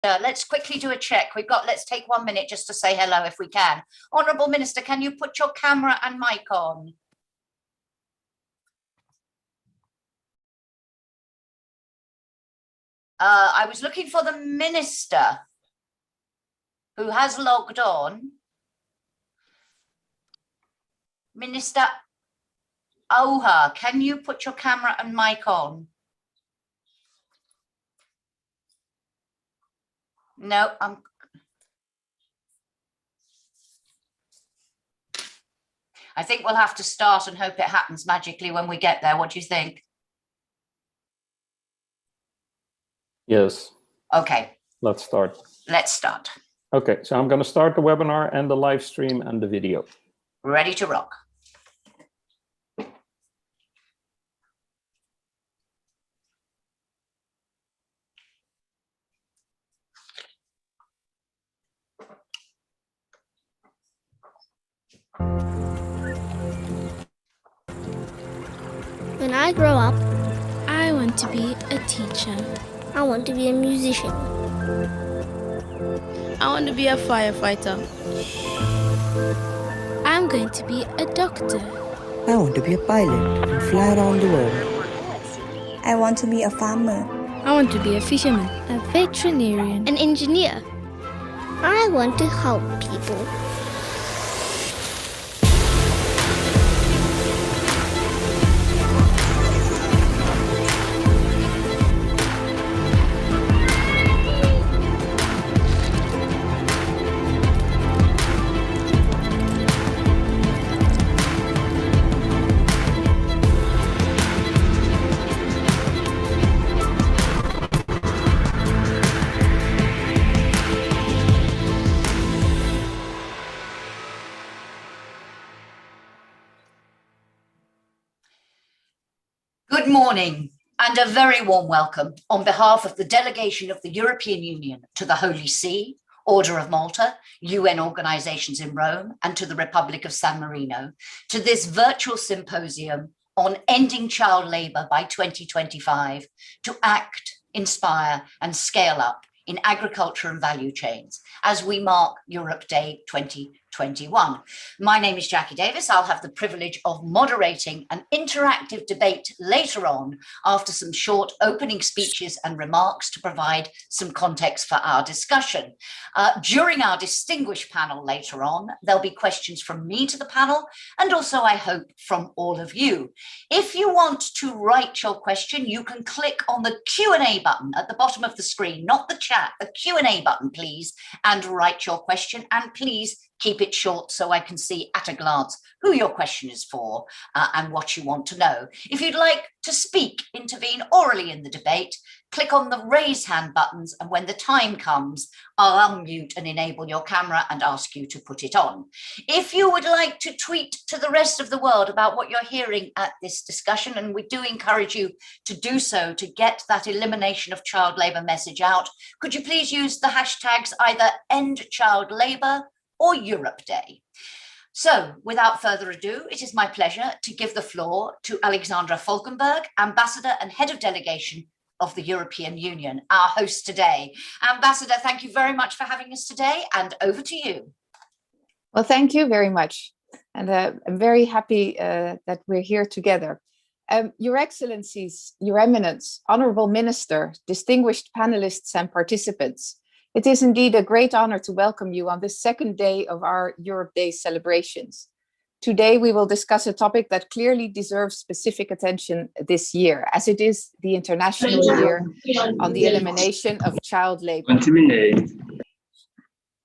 Let's quickly do a check. Let's take 1 minute just to say hello if we can. Honourable Minister, can you put your camera and mic on? I was looking for the Minister who has logged on. Minister Oha, can you put your camera and mic on? No, I think we'll have to start and hope it happens magically when we get there. What do you think? Yes. Okay. Let's start. Let's start. Okay, so I'm going to start the webinar and the live stream and the video. Ready to rock. When I grow up, I want to be a teacher. I want to be a musician. I want to be a firefighter. I'm going to be a doctor. I want to be a pilot and fly around the world. I want to be a farmer. I want to be a fisherman, a veterinarian, An engineer. I want to help people. Good morning and a very warm welcome on behalf of the delegation of the European Union to the Holy See, Order of Malta, UN organizations in Rome, and to the Republic of San Marino, to this virtual symposium on ending child labour by 2025 to act, inspire and scale up in agriculture and value chains as we mark Europe Day 2021. My name is Jackie Davis. I'll have the privilege of moderating an interactive debate later on after some short opening speeches and remarks to provide some context for our discussion. During our distinguished panel later on, there'll be questions from me to the panel and also, I hope, from all of you. If you want to write your question, you can click on the Q&A button at the bottom of the screen, not the chat, the Q&A button, please, and write your question. And please keep it short so I can see at a glance who your question is for and what you want to know. If you'd like to speak, intervene orally in the debate, click on the raise hand buttons, and when the time comes, I'll unmute and enable your camera and ask you to put it on. If you would like to tweet to the rest of the world about what you're hearing at this discussion, and we do encourage you to do so to get that elimination of child labour message out, could you please use the hashtags either End Child Labour or Europe Day. So without further ado, it is my pleasure to give the floor to Alexandra Falkenberg, Ambassador and Head of Delegation of the European Union, our host today. Ambassador, thank you very much for having us today, and over to you. Well, thank you very much. And I'm very happy that we're here together. Your Excellencies, Your Eminence, Honourable Minister, distinguished panelists and participants, it is indeed a great honor to welcome you on the second day of our Europe Day celebrations. Today, we will discuss a topic that clearly deserves specific attention this year, as it is the International Year on the Elimination of Child Labour.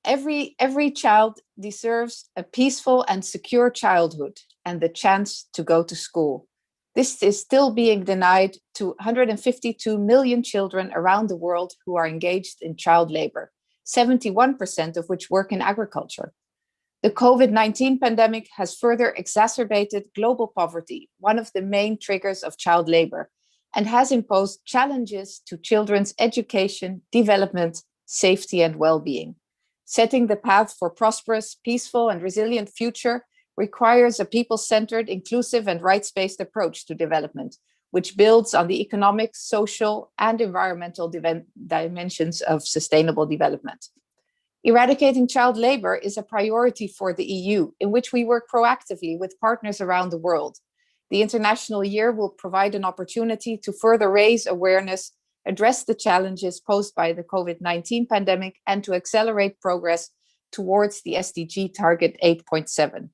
Every child deserves a peaceful and secure childhood and the chance to go to school. This is still being denied to 152 million children around the world who are engaged in child labor, 71% of which work in agriculture. The COVID-19 pandemic has further exacerbated global poverty, one of the main triggers of child labor, and has imposed challenges to children's education, development, safety, and well-being. Setting the path for prosperous, peaceful, and resilient future requires a people-centered, inclusive, and rights-based approach to development, which builds on the economic, social, and environmental dimensions of sustainable development. Eradicating child labor is a priority for the EU, in which we work proactively with partners around the world. The International Year will provide an opportunity to further raise awareness, address the challenges posed by the COVID-19 pandemic, and to accelerate progress towards the SDG target 8.7.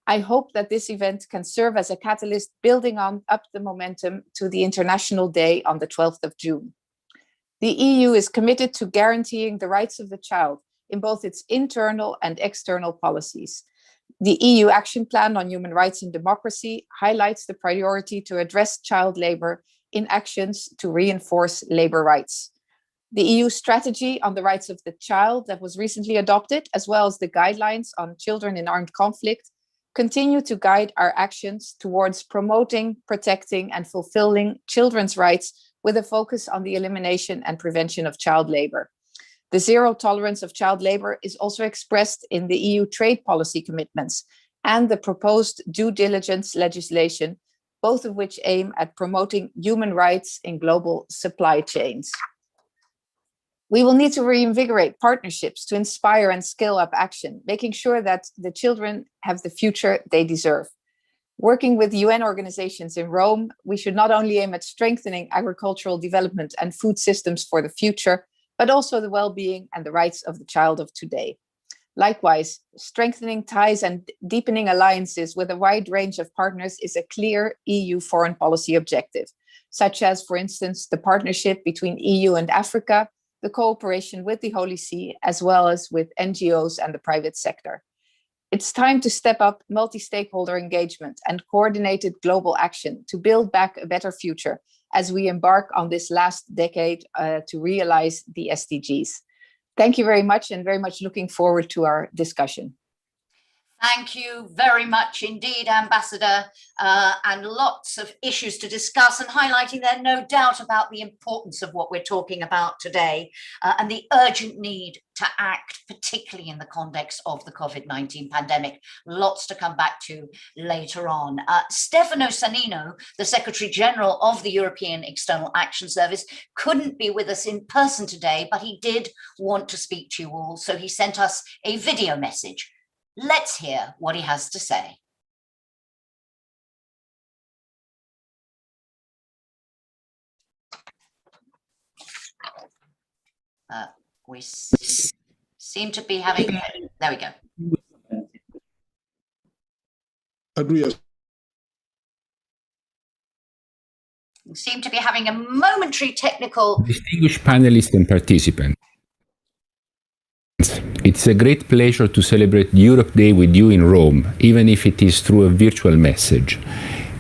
I hope that this event can serve as a catalyst building up the momentum to the International Day on the 12th of June. The EU is committed to guaranteeing the rights of the child in both its internal and external policies. The EU Action Plan on Human Rights and Democracy highlights the priority to address child labor in actions to reinforce labor rights. The EU strategy on the rights of the child that was recently adopted, as well as the guidelines on children in armed conflict, continue to guide our actions towards promoting, protecting, and fulfilling children's rights with a focus on the elimination and prevention of child labor. The zero tolerance of child labor is also expressed in the EU trade policy commitments and the proposed due diligence legislation, both of which aim at promoting human rights in global supply chains. We will need to reinvigorate partnerships to inspire and scale up action, making sure that the children have the future they deserve. Working with UN organizations in Rome, we should not only aim at strengthening agricultural development and food systems for the future, but also the well-being and the rights of the child of today. Likewise, strengthening ties and deepening alliances with a wide range of partners is a clear EU foreign policy objective, such as, for instance, the partnership between EU and Africa, the cooperation with the Holy See, as well as with NGOs and the private sector. It's time to step up multi-stakeholder engagement and coordinated global action to build back a better future as we embark on this last decade to realize the SDGs. Thank you very much, and very much looking forward to our discussion. Thank you very much indeed, Ambassador, and lots of issues to discuss and highlighting there, no doubt, about the importance of what we're talking about today and the urgent need to act, particularly in the context of the COVID-19 pandemic. Lots to come back to later on. Stefano Sannino, the Secretary General of the European External Action Service, couldn't be with us in person today, but he did want to speak to you all, so he sent us a video message. Let's hear what he has to say. We seem to be having, there we go. We seem to be having a momentary technical. Distinguished panelists and participants. It's a great pleasure to celebrate Europe Day with you in Rome, even if it is through a virtual message.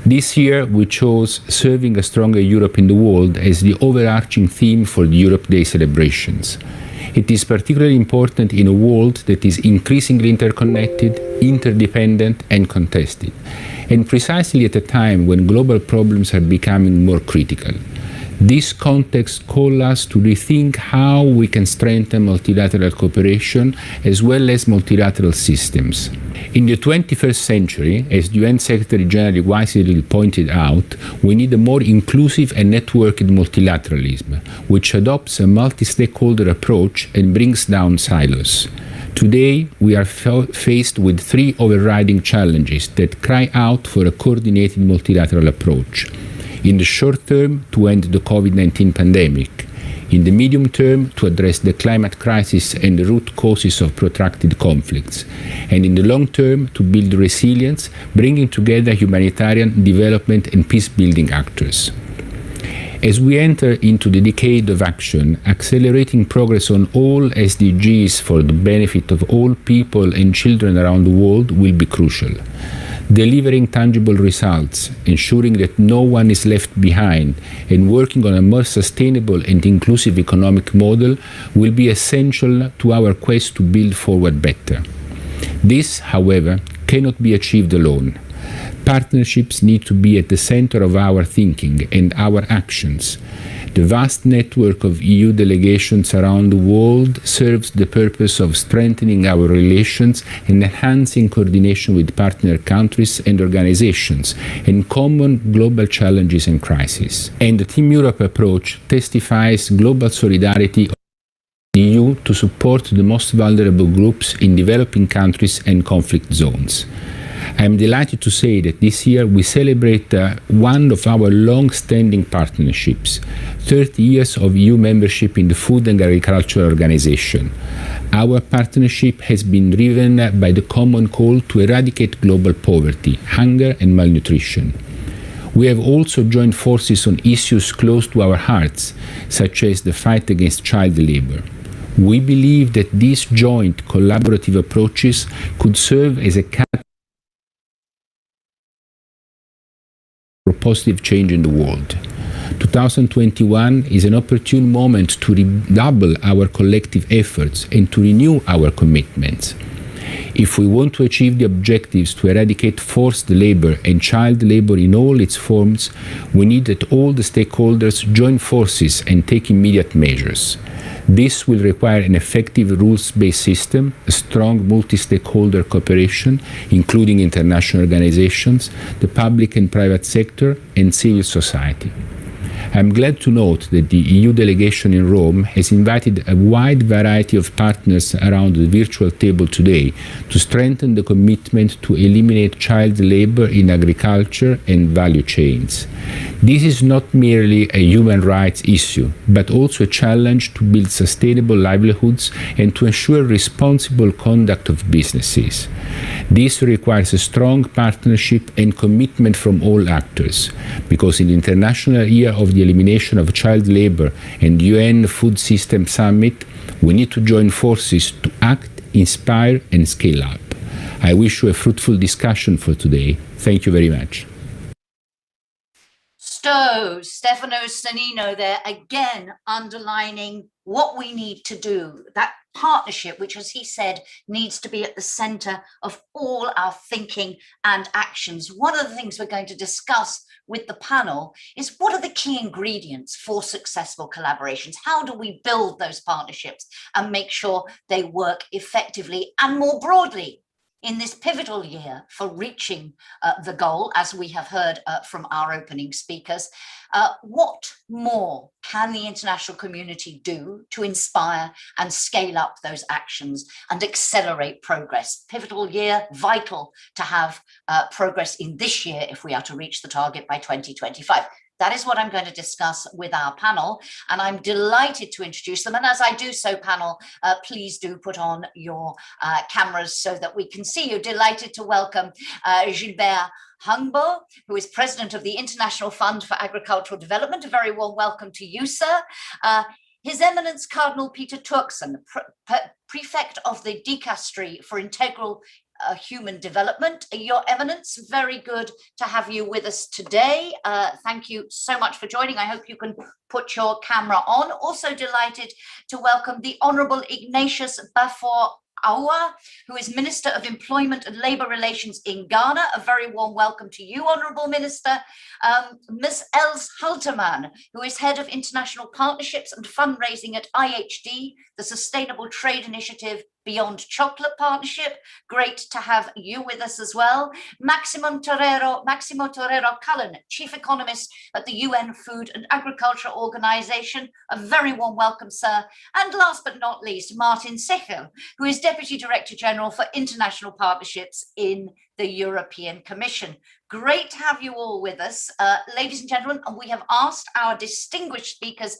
This year, we chose Serving a Stronger Europe in the World as the overarching theme for the Europe Day celebrations. It is particularly important in a world that is increasingly interconnected, interdependent, and contested, and precisely at a time when global problems are becoming more critical. This context calls us to rethink how we can strengthen multilateral cooperation as well as multilateral systems. In the 21st century, as the UN Secretary General wisely pointed out, we need a more inclusive and networked multilateralism, which adopts a multi-stakeholder approach and brings down silos. Today, we are faced with three overriding challenges that cry out for a coordinated multilateral approach. In the short term, to end the COVID-19 pandemic. In the medium term, to address the climate crisis and the root causes of protracted conflicts. And in the long term, to build resilience, bringing together humanitarian, development, and peace-building actors. As we enter into the decade of action, accelerating progress on all SDGs for the benefit of all people and children around the world will be crucial. Delivering tangible results, ensuring that no one is left behind, and working on a more sustainable and inclusive economic model will be essential to our quest to build forward better. This, however, cannot be achieved alone. Partnerships need to be at the center of our thinking and our actions. The vast network of EU delegations around the world serves the purpose of strengthening our relations and enhancing coordination with partner countries and organizations and common global challenges and crises. And the Team Europe approach testifies global solidarity of the EU to support the most vulnerable groups in developing countries and conflict zones. I am delighted to say that this year we celebrate one of our long-standing partnerships, 30 years of EU membership in the Food and Agriculture Organization. Our partnership has been driven by the common call to eradicate global poverty, hunger and malnutrition. We have also joined forces on issues close to our hearts, such as the fight against child labor. We believe that these joint collaborative approaches could serve as a catalyst for positive change in the world. 2021 is an opportune moment to redouble our collective efforts and to renew our commitments. If we want to achieve the objectives to eradicate forced labor and child labor in all its forms, we need that all the stakeholders join forces and take immediate measures. This will require an effective rules-based system, a strong multi-stakeholder cooperation, including international organizations, the public and private sector, and civil society. I'm glad to note that the EU delegation in Rome has invited a wide variety of partners around the virtual table today to strengthen the commitment to eliminate child labor in agriculture and value chains. This is not merely a human rights issue, but also a challenge to build sustainable livelihoods and to ensure responsible conduct of businesses. This requires a strong partnership and commitment from all actors, because in the International Year of the Elimination of Child Labor and UN Food System Summit, we need to join forces to act, inspire and scale up. I wish you a fruitful discussion for today. Thank you very much. So, Stefano Stanino there again underlining what we need to do, that partnership, which, as he said, needs to be at the center of all our thinking and actions. One of the things we're going to discuss with the panel is what are the key ingredients for successful collaborations? How do we build those partnerships and make sure they work effectively and more broadly in this pivotal year for reaching the goal, as we have heard from our opening speakers? What more can the international community do to inspire and scale up those actions and accelerate progress? Pivotal year, vital to have progress in this year if we are to reach the target by 2025. That is what I'm going to discuss with our panel, and I'm delighted to introduce them. And as I do so, panel, please do put on your cameras so that we can see you. Delighted to welcome Gilbert Hungbo, who is president of the International Fund for Agricultural Development. A very warm welcome to you, sir. His Eminence Cardinal Peter Turkson, prefect of the Dicastery for Integral Human Development. Your Eminence, very good to have you with us today. Thank you so much for joining. I hope you can put your camera on. Also delighted to welcome the Honourable Ignatius Bafor Awa, who is Minister of Employment and Labour Relations in Ghana. A very warm welcome to you, Honourable Minister. Ms. Els Halterman, who is Head of International Partnerships and Fundraising at IHD, the Sustainable Trade Initiative Beyond Chocolate Partnership. Great to have you with us as well. Maximo Torero Cullen, Chief Economist at the UN Food and Agriculture Organization. A very warm welcome, sir. And last but not least, Martin Sichel, who is Deputy Director General for International Partnerships in the European Commission. Great to have you all with us. Ladies and gentlemen, we have asked our distinguished speakers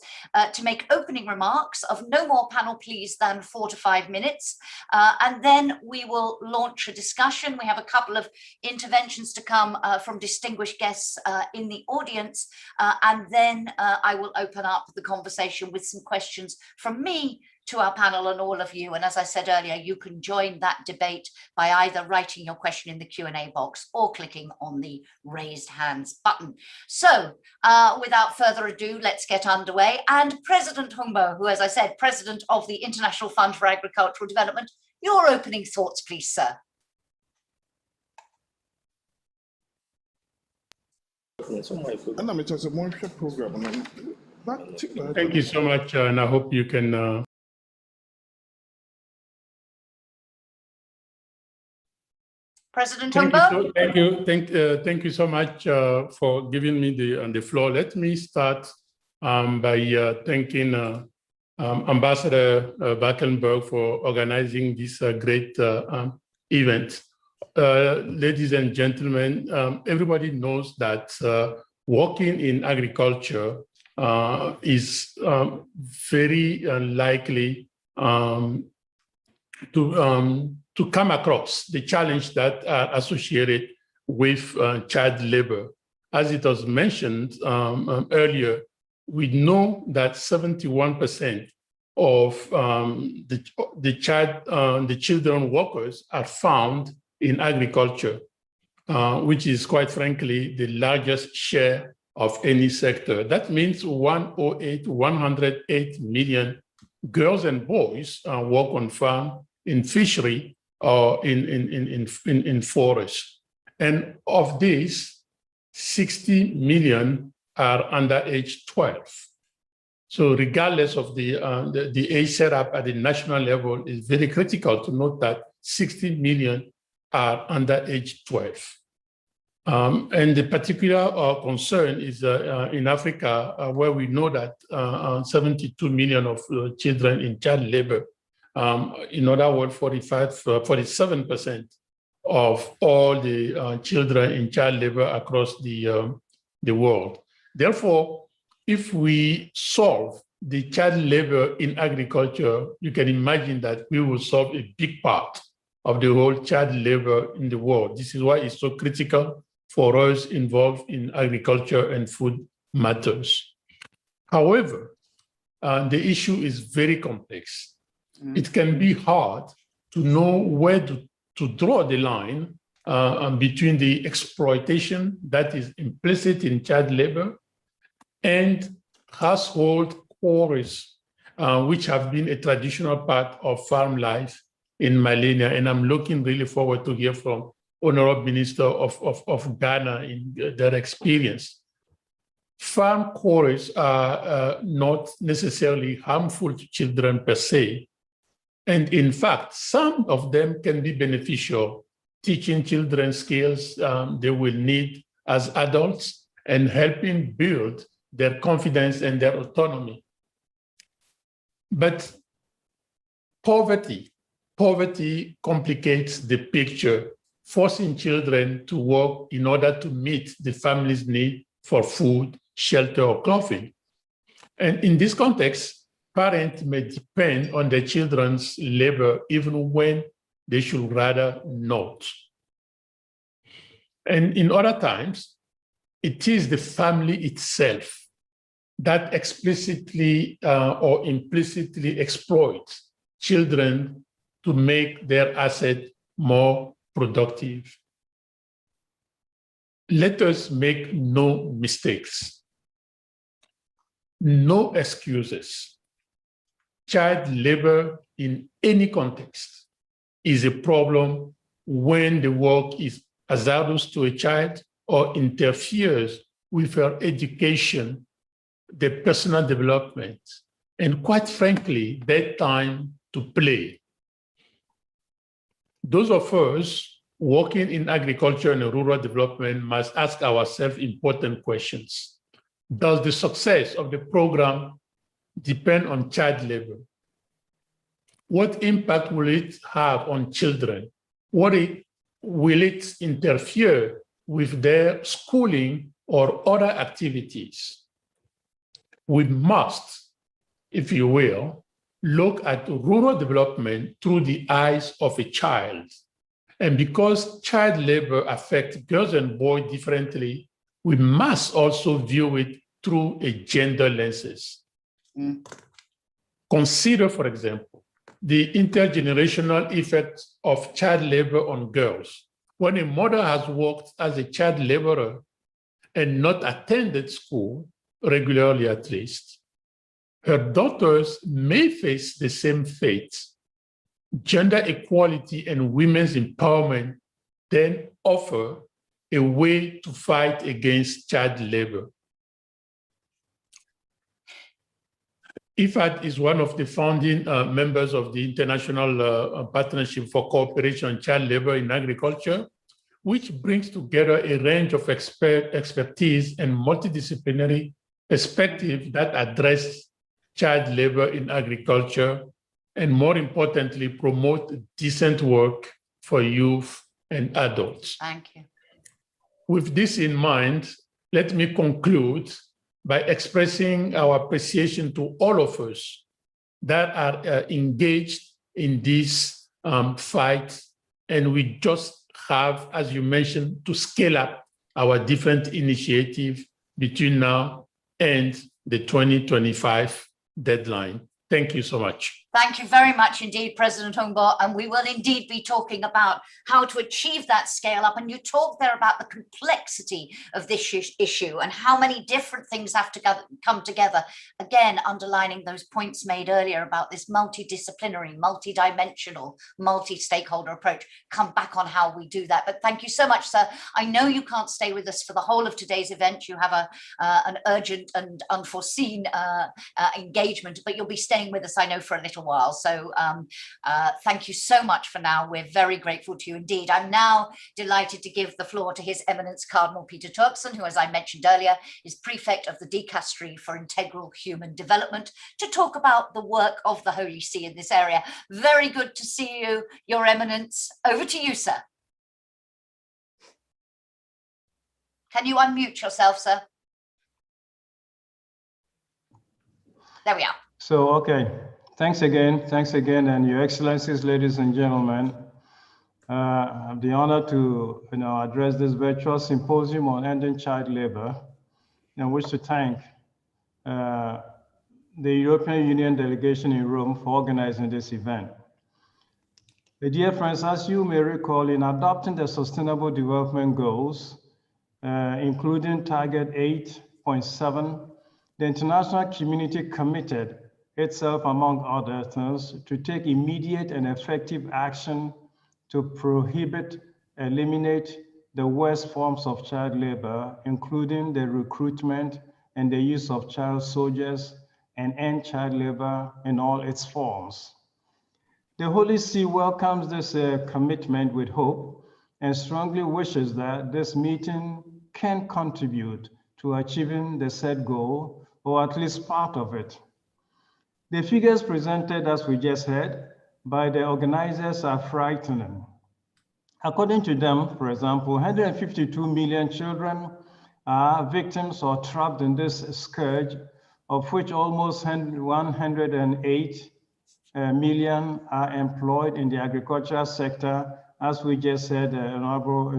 to make opening remarks of no more panel please than 4 to 5 minutes. And then we will launch a discussion. We have a couple of interventions to come from distinguished guests in the audience. And then I will open up the conversation with some questions from me to our panel and all of you. And as I said earlier, you can join that debate by either writing your question in the Q&A box or clicking on the raised hands button. So without further ado, let's get underway. And President Hungbo, who, as I said, President of the International Fund for Agricultural Development, your opening thoughts, please, sir. Thank you so much, and I hope you can. President Thank you, Humber? thank you so much for giving me the floor. Let me start by thanking Ambassador Backenberg for organizing this great event. Ladies and gentlemen, everybody knows that working in agriculture is very likely to come across the challenge that are associated with child labor. As it was mentioned earlier, we know that 71% of the children workers are found in agriculture, which is quite frankly the largest share of any sector. That means 108 million girls and boys work on farm, in fishery, or in forest. And of these, 60 million are under age 12. So regardless of the age setup at the national level, it's very critical to note that 60 million are under age 12. And the particular concern is in Africa, where we know that 72 million of children in child labor. In other words, 47% of all the children in child labor across the world. Therefore, if we solve the child labor in agriculture, you can imagine that we will solve a big part of the whole child labor in the world. This is why it's so critical for us involved in agriculture and food matters. However, the issue is very complex. It can be hard to know where to draw the line between the exploitation that is implicit in child labor and household chores, which have been a traditional part of farm life in millennia. And I'm looking really forward to hear from Honorable Minister of Ghana in their experience. Farm chores are not necessarily harmful to children per se. And in fact, some of them can be beneficial, teaching children skills they will need as adults and helping build their confidence and their autonomy. But poverty complicates the picture, forcing children to work in order to meet the family's need for food, shelter, or clothing. And in this context, parents may depend on their children's labor even when they should rather not. And in other times, it is the family itself that explicitly or implicitly exploits children to make their asset more productive. Let us make no mistakes. No excuses. Child labor in any context is a problem when the work is hazardous to a child or interferes with her education, their personal development, and quite frankly, their time to play. Those of us working in agriculture and rural development must ask ourselves important questions. Does the success of the program depend on child labor? What impact will it have on children? Will it interfere with their schooling or other activities? We must, if you will, look at rural development through the eyes of a child. And because child labor affects girls and boys differently, we must also view it through a gender lenses. Consider, for example, the intergenerational effect of child labor on girls. When a mother has worked as a child laborer and not attended school, regularly at least, her daughters may face the same fate. Gender equality and women's empowerment then offer a way to fight against child labor. IFAD is one of the founding members of the International Partnership for Cooperation on Child Labor in Agriculture, which brings together a range of expertise and multidisciplinary perspectives that address child labor in agriculture, and more importantly, promote decent work for youth and adults. Thank you. With this in mind, let me conclude by expressing our appreciation to all of us that are engaged in this fight. And we just have, as you mentioned, to scale up our different initiatives between now and the 2025 deadline. Thank you so much. Thank you very much indeed, President Humbo. And we will indeed be talking about how to achieve that scale up. And you talked there about the complexity of this issue and how many different things have to come together. Again, underlining those points made earlier about this multidisciplinary, multidimensional, multi-stakeholder approach. Come back on how we do that. But thank you so much, sir. I know you can't stay with us for the whole of today's event. You have an urgent and unforeseen engagement, but you'll be staying with us, I know, for a little while. So thank you so much for now. We're very grateful to you indeed. I'm now delighted to give the floor to His Eminence Cardinal Peter Turkson, who, as I mentioned earlier, is Prefect of the Dicastery for Integral Human Development, to talk about the work of the Holy See in this area. Very good to see you, Your Eminence. Over to you, sir. Can you unmute yourself, sir? There we are. So, okay. Thanks again, and Your Excellencies, ladies and gentlemen. I have the honor to address this virtual symposium on ending child labor. And I wish to thank the European Union delegation in Rome for organizing this event. Dear friends, as you may recall, in adopting the Sustainable Development Goals, including Target 8.7, the international community committed itself, among other things, to take immediate and effective action to prohibit, eliminate the worst forms of child labor, including the recruitment and the use of child soldiers, and end child labor in all its forms. The Holy See welcomes this commitment with hope and strongly wishes that this meeting can contribute to achieving the said goal, or at least part of it. The figures presented, as we just heard, by the organizers are frightening. According to them, for example, 152 million children are victims or trapped in this scourge, of which almost 108 million are employed in the agricultural sector, as we just said, Honorable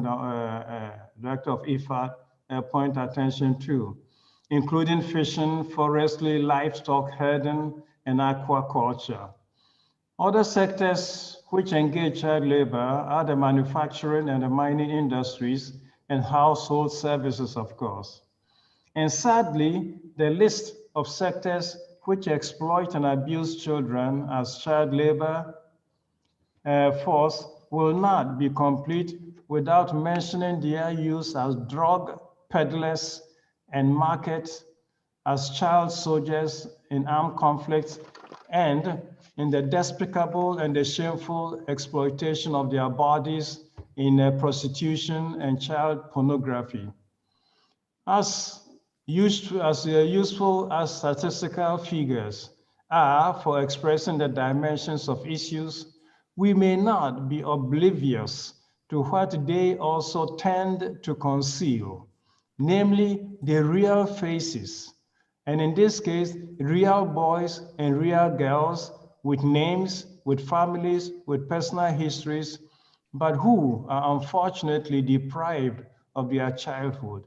Director of IFAD point attention to, including fishing, forestry, livestock herding, and aquaculture. Other sectors which engage child labor are the manufacturing and the mining industries and household services, of course. And sadly, the list of sectors which exploit and abuse children as child labor force will not be complete without mentioning their use as drug peddlers and markets, as child soldiers in armed conflicts, and in the despicable and the shameful exploitation of their bodies in prostitution and child pornography. As useful as statistical figures are for expressing the dimensions of issues, we may not be oblivious to what they also tend to conceal, namely the real faces, and in this case, real boys and real girls with names, with families, with personal histories, but who are unfortunately deprived of their childhood.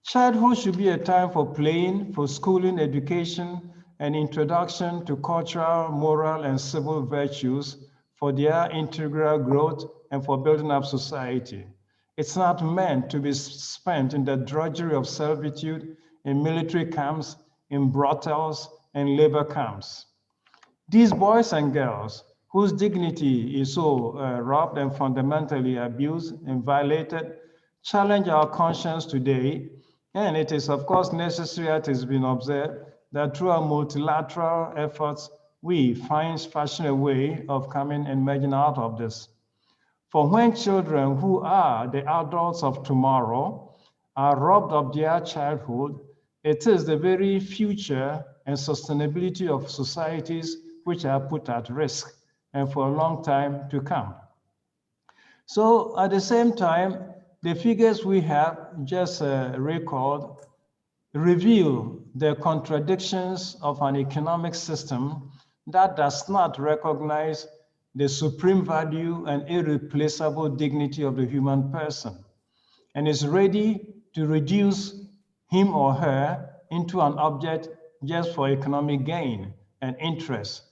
Childhood should be a time for playing, for schooling, education, and introduction to cultural, moral, and civil virtues for their integral growth and for building up society. It's not meant to be spent in the drudgery of servitude, in military camps, in brothels, and labor camps. These boys and girls whose dignity is so robbed and fundamentally abused and violated challenge our conscience today. And it is, of course, necessary, as has been observed, that through our multilateral efforts, we fashion a way of coming and emerging out of this. For when children who are the adults of tomorrow are robbed of their childhood, it is the very future and sustainability of societies which are put at risk and for a long time to come. So at the same time, the figures we have just recalled reveal the contradictions of an economic system that does not recognize the supreme value and irreplaceable dignity of the human person and is ready to reduce him or her into an object just for economic gain and interest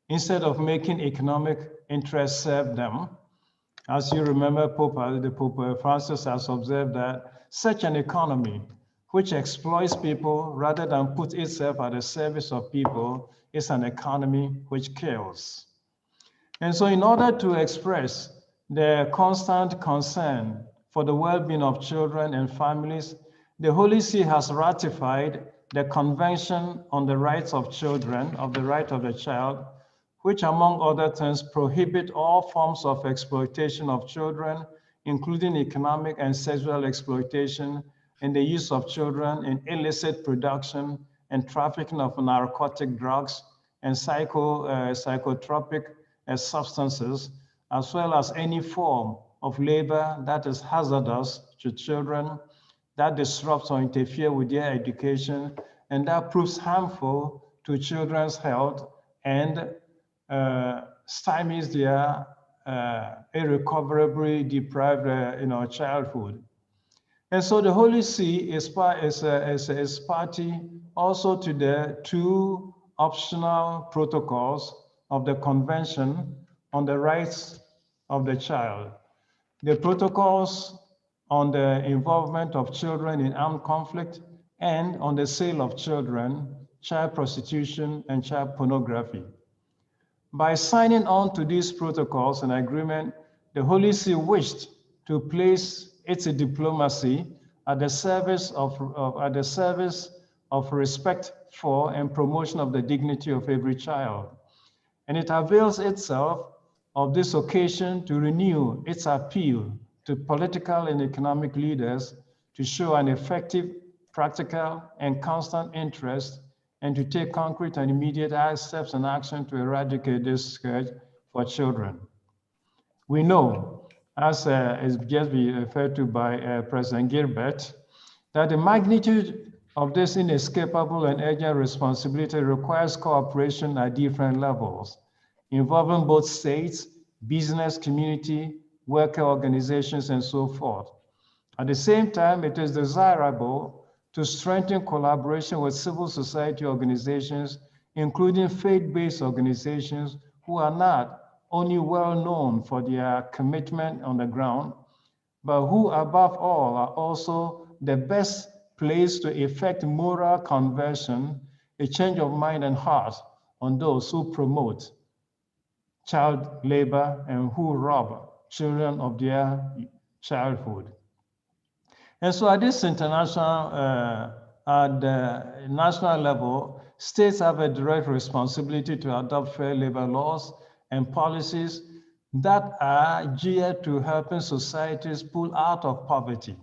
instead of making economic interest serve them. As you remember, Pope Francis has observed that such an economy which exploits people rather than put itself at the service of people is an economy which kills. And so in order to express the constant concern for the well-being of children and families, the Holy See has ratified the Convention on the Rights of Children, of the Right of the Child, which among other things prohibit all forms of exploitation of children, including economic and sexual exploitation and the use of children in illicit production and trafficking of narcotic drugs and psychotropic substances, as well as any form of labor that is hazardous to children, that disrupts or interferes with their education, and that proves harmful to children's health and stymies their irrecoverably deprived childhood. And so the Holy See is party also to the two optional protocols of the Convention on the Rights of the Child. The protocols on the involvement of children in armed conflict and on the sale of children, child prostitution, and child pornography. By signing on to these protocols and agreement, the Holy See wished to place its diplomacy at the service of respect for and promotion of the dignity of every child. And it avails itself of this occasion to renew its appeal to political and economic leaders to show an effective, practical, and constant interest and to take concrete and immediate steps and action to eradicate this scourge for children. We know, as is just been referred to by President Gilbert, that the magnitude of this inescapable and urgent responsibility requires cooperation at different levels, involving both states, business community, worker organizations, and so forth. At the same time, it is desirable to strengthen collaboration with civil society organizations, including faith-based organizations who are not only well known for their commitment on the ground, but who above all are also the best placed to effect moral conversion, a change of mind and heart on those who promote child labor and who rob children of their childhood. And so at this international, at the national level, states have a direct responsibility to adopt fair labor laws and policies that are geared to helping societies pull out of poverty.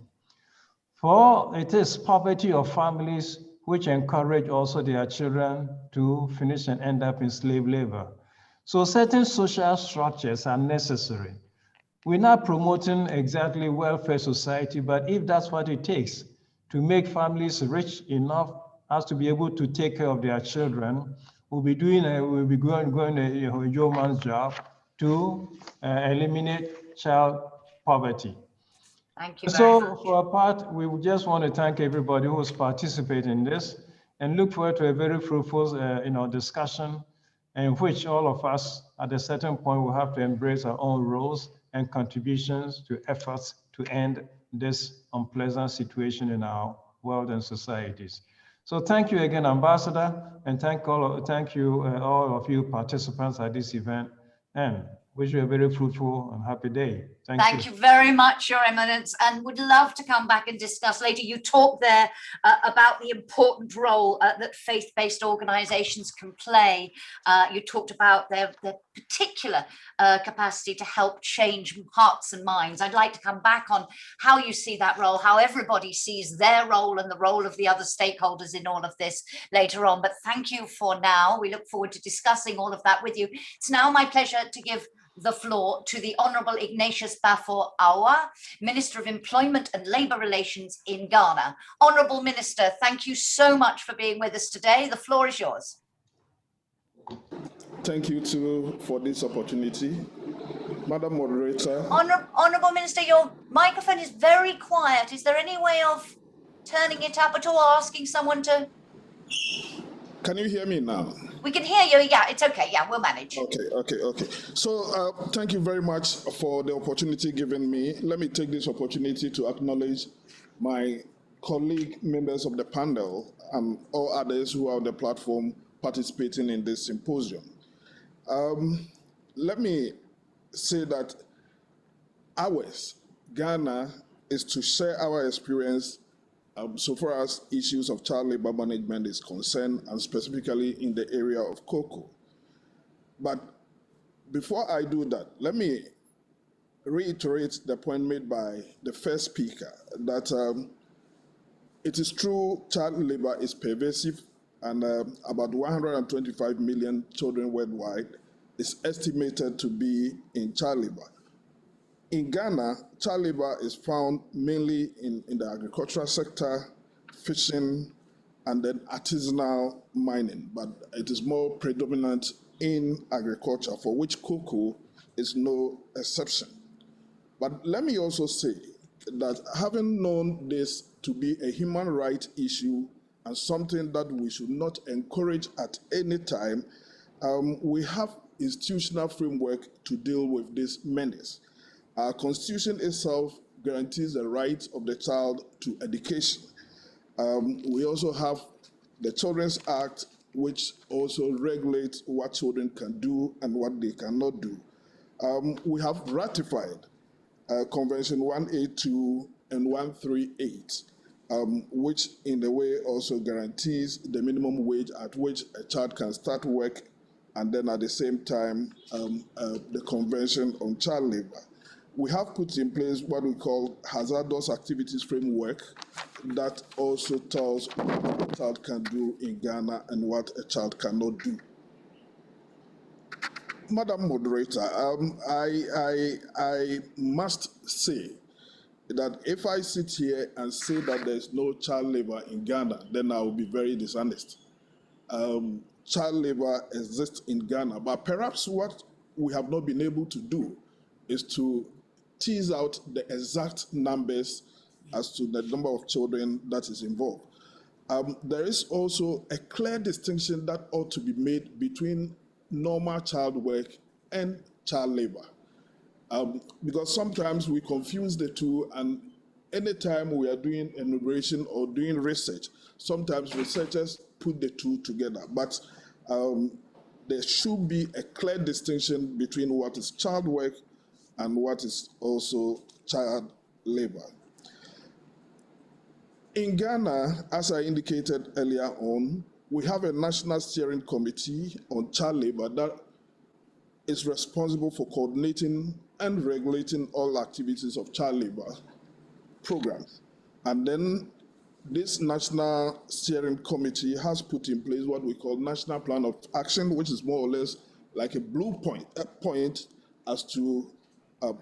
For it is poverty of families which encourage also their children to finish and end up in slave labor. So certain social structures are necessary. We're not promoting exactly welfare society, but if that's what it takes to make families rich enough as to be able to take care of their children, we'll be going a yeoman's job to eliminate child poverty. Thank you very So much. for our part, we just want to thank everybody who's participating in this and look forward to a very fruitful discussion in which all of us at a certain point will have to embrace our own roles and contributions to efforts to end this unpleasant situation in our world and societies. So thank you again, Ambassador, and thank you all of you participants at this event. And wish you a very fruitful and happy day. Thank you very much, Your Eminence, and would love to come back and discuss later. You talked there about the important role that faith-based organisations can play. You talked about their particular capacity to help change hearts and minds. I'd like to come back on how you see that role, how everybody sees their role and the role of the other stakeholders in all of this later on. But thank you for now. We look forward to discussing all of that with you. It's now my pleasure to give the floor to the Honourable Ignatius Baffour Awa, Minister of Employment and Labour Relations in Ghana. Honourable Minister, thank you so much for being with us today. The floor is yours. Thank you too for this opportunity. Madam Moderator. Honourable Minister, your microphone is very quiet. Is there any way of turning it up at all, asking someone to... Can you hear me now? We can hear you. Yeah, it's okay. Yeah, we'll manage. Okay. So thank you very much for the opportunity given me. Let me take this opportunity to acknowledge my colleague members of the panel and all others who are on the platform participating in this symposium. Let me say that ours, Ghana, is to share our experience so far as issues of child labor management is concerned, and specifically in the area of cocoa. But before I do that, let me reiterate the point made by the first speaker, that it is true child labor is pervasive, and about 125 million children worldwide is estimated to be in child labor. In Ghana, child labor is found mainly in the agricultural sector, fishing, and then artisanal mining, but it is more predominant in agriculture, for which cocoa is no exception. But let me also say that having known this to be a human rights issue and something that we should not encourage at any time, we have institutional framework to deal with this menace. Our Constitution itself guarantees the right of the child to education. We also have the Children's Act, which also regulates what children can do and what they cannot do. We have ratified Convention 182 and 138, which in a way also guarantees the minimum wage at which a child can start work, and then at the same time, the Convention on Child Labor. We have put in place what we call hazardous activities framework that also tells what a child can do in Ghana and what a child cannot do. Madam Moderator, I must say that if I sit here and say that there's no child labor in Ghana, then I will be very dishonest. Child labor exists in Ghana, but perhaps what we have not been able to do is to tease out the exact numbers as to the number of children that is involved. There is also a clear distinction that ought to be made between normal child work and child labor. Because sometimes we confuse the two, and anytime we are doing enumeration or doing research, sometimes researchers put the two together. But there should be a clear distinction between what is child work and what is also child labor. In Ghana, as I indicated earlier on, we have a National Steering Committee on Child Labor that is responsible for coordinating and regulating all activities of child labor programs. And then this National Steering Committee has put in place what we call National Plan of Action, which is more or less like a point as to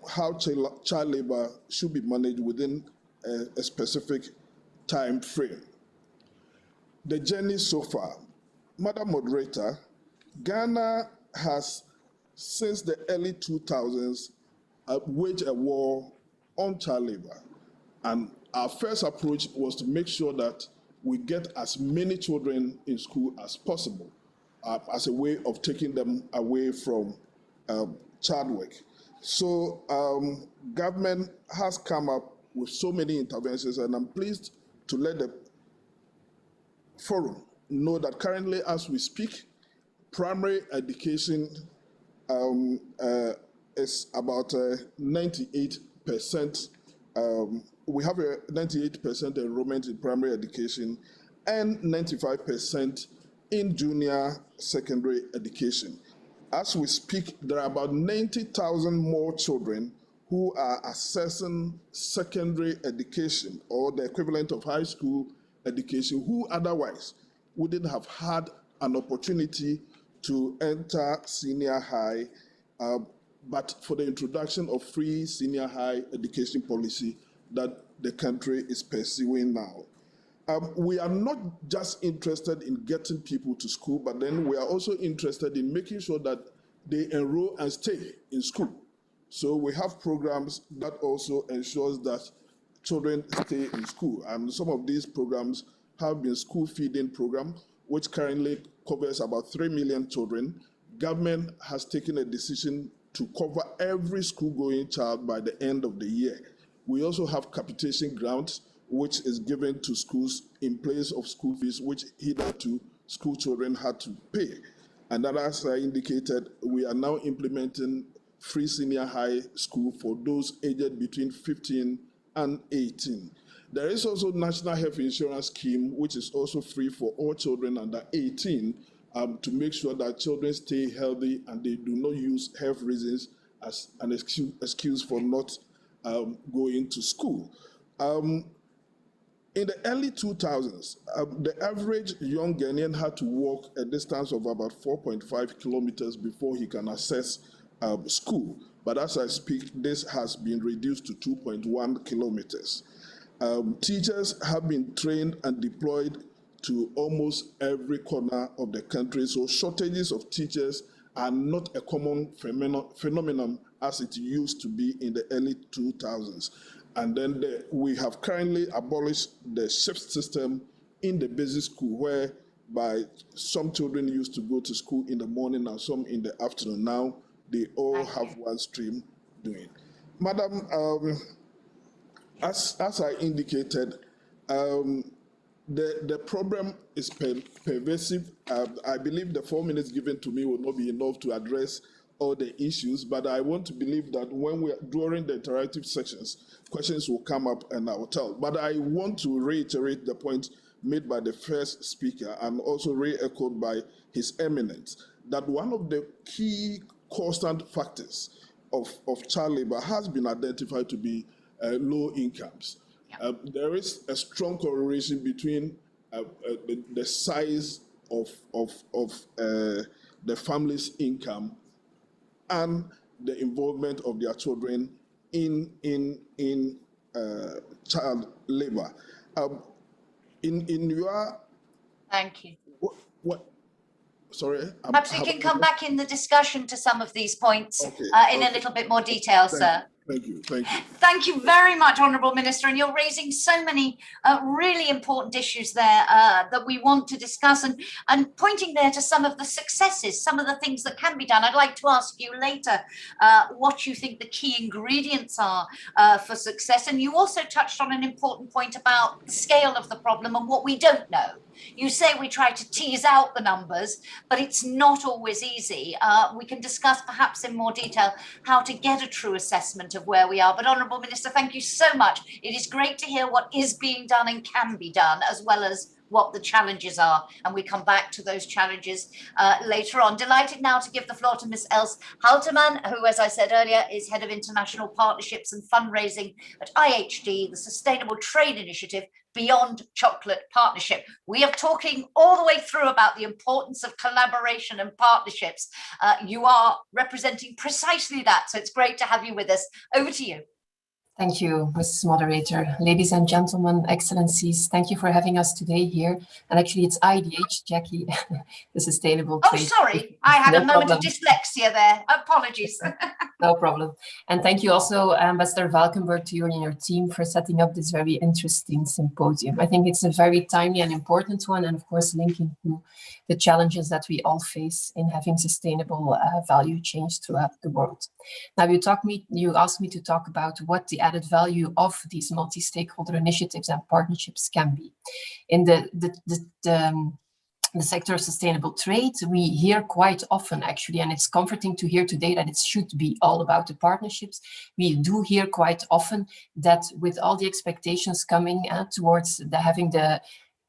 how child labor should be managed within a specific time frame. The journey so far. Madam Moderator, Ghana has, since the early 2000s, waged a war on child labor. And our first approach was to make sure that we get as many children in school as possible as a way of taking them away from child work. So government has come up with so many interventions, and I'm pleased to let the forum know that currently, as we speak, primary education is about 98%. We have a 98% enrollment in primary education and 95% in junior secondary education. As we speak, there are about 90,000 more children who are accessing secondary education or the equivalent of high school education who otherwise wouldn't have had an opportunity to enter senior high, but for the introduction of free senior high education policy that the country is pursuing now. We are not just interested in getting people to school, but then we are also interested in making sure that they enroll and stay in school. So we have programs that also ensures that children stay in school. And some of these programs have been school feeding program, which currently covers about 3 million children. Government has taken a decision to cover every school-going child by the end of the year. We also have capitation grants, which is given to schools in place of school fees, which hitherto school children had to pay. And that, as I indicated, we are now implementing free senior high school for those aged between 15 and 18. There is also National Health Insurance Scheme, which is also free for all children under 18 to make sure that children stay healthy and they do not use health reasons as an excuse for not going to school. In the early 2000s, the average young Ghanaian had to walk a distance of about 4.5 kilometers before he can access school. But as I speak, this has been reduced to 2.1 kilometers. Teachers have been trained and deployed to almost every corner of the country, so shortages of teachers are not a common phenomenon as it used to be in the early 2000s. And then we have currently abolished the shift system in the basic school, whereby some children used to go to school in the morning and some in the afternoon. Now they all have one stream doing. Madam, as I indicated, the problem is pervasive. I believe the 4 minutes given to me will not be enough to address all the issues, but I want to believe that when during the interactive sections, questions will come up and I will tell. But I want to reiterate the point made by the first speaker and also re-echoed by His Eminence, that one of the key constant factors of child labor has been identified to be low incomes. There is a strong correlation between the size of the family's income and the involvement of their children in child labor. In your... Thank you. What sorry? Perhaps we can come back in the discussion to some of these points in a little bit more detail, sir. Thank you. Thank you. Thank you very much, Honourable Minister. And you're raising so many really important issues there that we want to discuss and pointing there to some of the successes, some of the things that can be done. I'd like to ask you later what you think the key ingredients are for success. And you also touched on an important point about the scale of the problem and what we don't know. You say we try to tease out the numbers, but it's not always easy. We can discuss perhaps in more detail how to get a true assessment of where we are. But Honourable Minister, thank you so much. It is great to hear what is being done and can be done, as well as what the challenges are. And we come back to those challenges later on. Delighted now to give the floor to Ms. Els Halterman, who, as I said earlier, is Head of International Partnerships and Fundraising at IHD, the Sustainable Trade Initiative Beyond Chocolate Partnership. We are talking all the way through about the importance of collaboration and partnerships. You are representing precisely that, so it's great to have you with us. Over to you. Thank you, Mrs. Moderator. Ladies and gentlemen, excellencies, thank you for having us today here. And actually it's IDH, Jackie, the Sustainable Trade. Oh, sorry, I had a moment of dyslexia there. Apologies. No problem. And thank you also, Ambassador Valkenburg, to you and your team for setting up this very interesting symposium. I think it's a very timely and important one, and of course linking to the challenges that we all face in having sustainable value chains throughout the world. Now, you asked me to talk about what the added value of these multi-stakeholder initiatives and partnerships can be. In the the sector of sustainable trade, we hear quite often actually, and it's comforting to hear today that it should be all about the partnerships. We do hear quite often that with all the expectations coming towards having the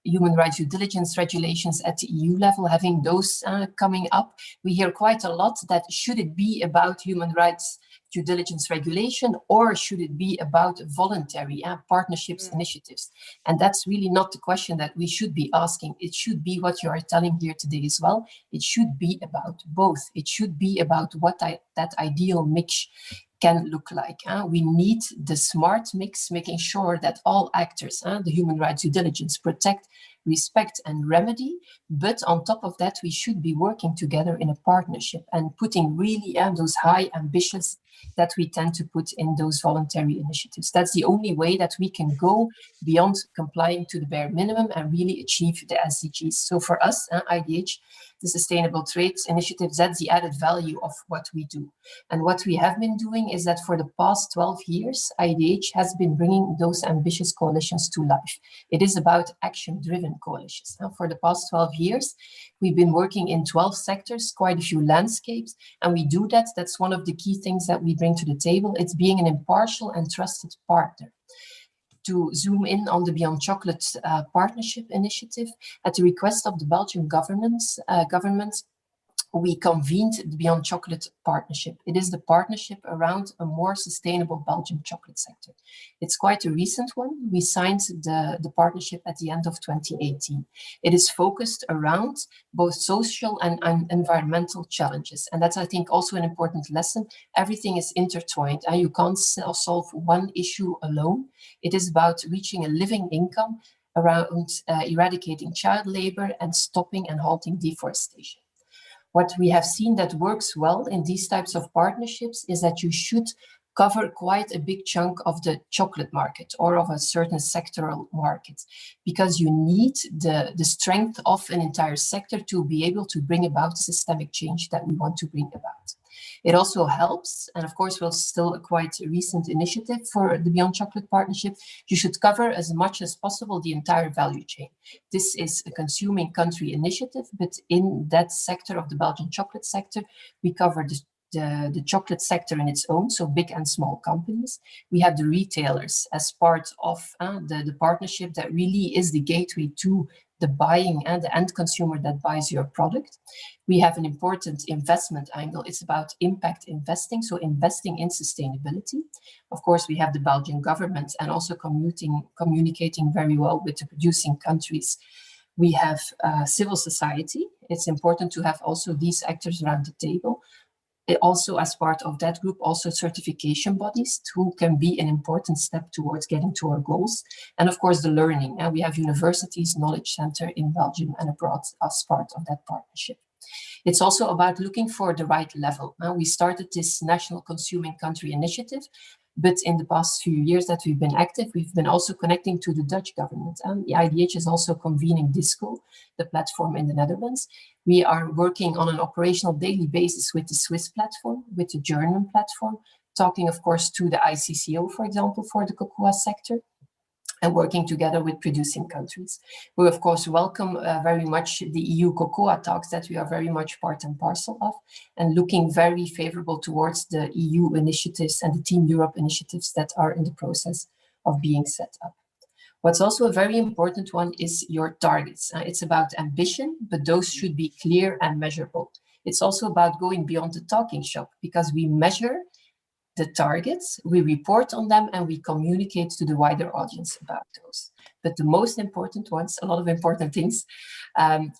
human rights due diligence regulations at the EU level, having those coming up, we hear quite a lot that should it be about human rights due diligence regulation, or should it be about voluntary partnerships initiatives? And that's really not the question that we should be asking. It should be what you are telling here today as well. It should be about both. It should be about what that ideal mix can look like. We need the smart mix, making sure that all actors, the human rights due diligence, protect, respect and remedy. But on top of that, we should be working together in a partnership and putting really those high ambitions that we tend to put in those voluntary initiatives. That's the only way that we can go beyond complying to the bare minimum and really achieve the SDGs. So for us, IDH, the Sustainable Trade Initiative, that's the added value of what we do. And what we have been doing is that for the past 12 years, IDH has been bringing those ambitious coalitions to life. It is about action-driven coalitions. Now, for the past 12 years, we've been working in 12 sectors, quite a few landscapes, and we do that. That's one of the key things that we bring to the table. It's being an impartial and trusted partner. To zoom in on the Beyond Chocolate Partnership Initiative, at the request of the Belgian government, we convened the Beyond Chocolate Partnership. It is the partnership around a more sustainable Belgian chocolate sector. It's quite a recent one. We signed the partnership at the end of 2018. It is focused around both social and environmental challenges. And that's, I think, also an important lesson. Everything is intertwined and you can't solve one issue alone. It is about reaching a living income around eradicating child labor and stopping and halting deforestation. What we have seen that works well in these types of partnerships is that you should cover quite a big chunk of the chocolate market or of a certain sectoral market, because you need the strength of an entire sector to be able to bring about systemic change that we want to bring about. It also helps, and of course, was still a quite recent initiative for the Beyond Chocolate Partnership. You should cover as much as possible the entire value chain. This is a consuming country initiative, but in that sector of the Belgian chocolate sector, we cover the chocolate sector in its own, so big and small companies. We have the retailers as part of the partnership that really is the gateway to the buying and the end consumer that buys your product. We have an important investment angle. It's about impact investing, so investing in sustainability. Of course, we have the Belgian government and also communicating very well with the producing countries. We have civil society. It's important to have also these actors around the table. Also, as part of that group, also certification bodies who can be an important step towards getting to our goals. And of course, the learning. And we have universities, knowledge center in Belgium and abroad as part of that partnership. It's also about looking for the right level. We started this National Consuming Country Initiative, but in the past few years that we've been active, we've been also connecting to the Dutch government. And the IDH is also convening DISCO, the platform in the Netherlands. We are working on an operational daily basis with the Swiss platform, with the German platform, talking, of course, to the ICCO, for example, for the cocoa sector, and working together with producing countries. We, of course, welcome very much the EU cocoa talks that we are very much part and parcel of, and looking very favorable towards the EU initiatives and the Team Europe initiatives that are in the process of being set up. What's also a very important one is your targets. It's about ambition, but those should be clear and measurable. It's also about going beyond the talking shop, because we measure the targets, we report on them, and we communicate to the wider audience about those. But the most important ones, a lot of important things,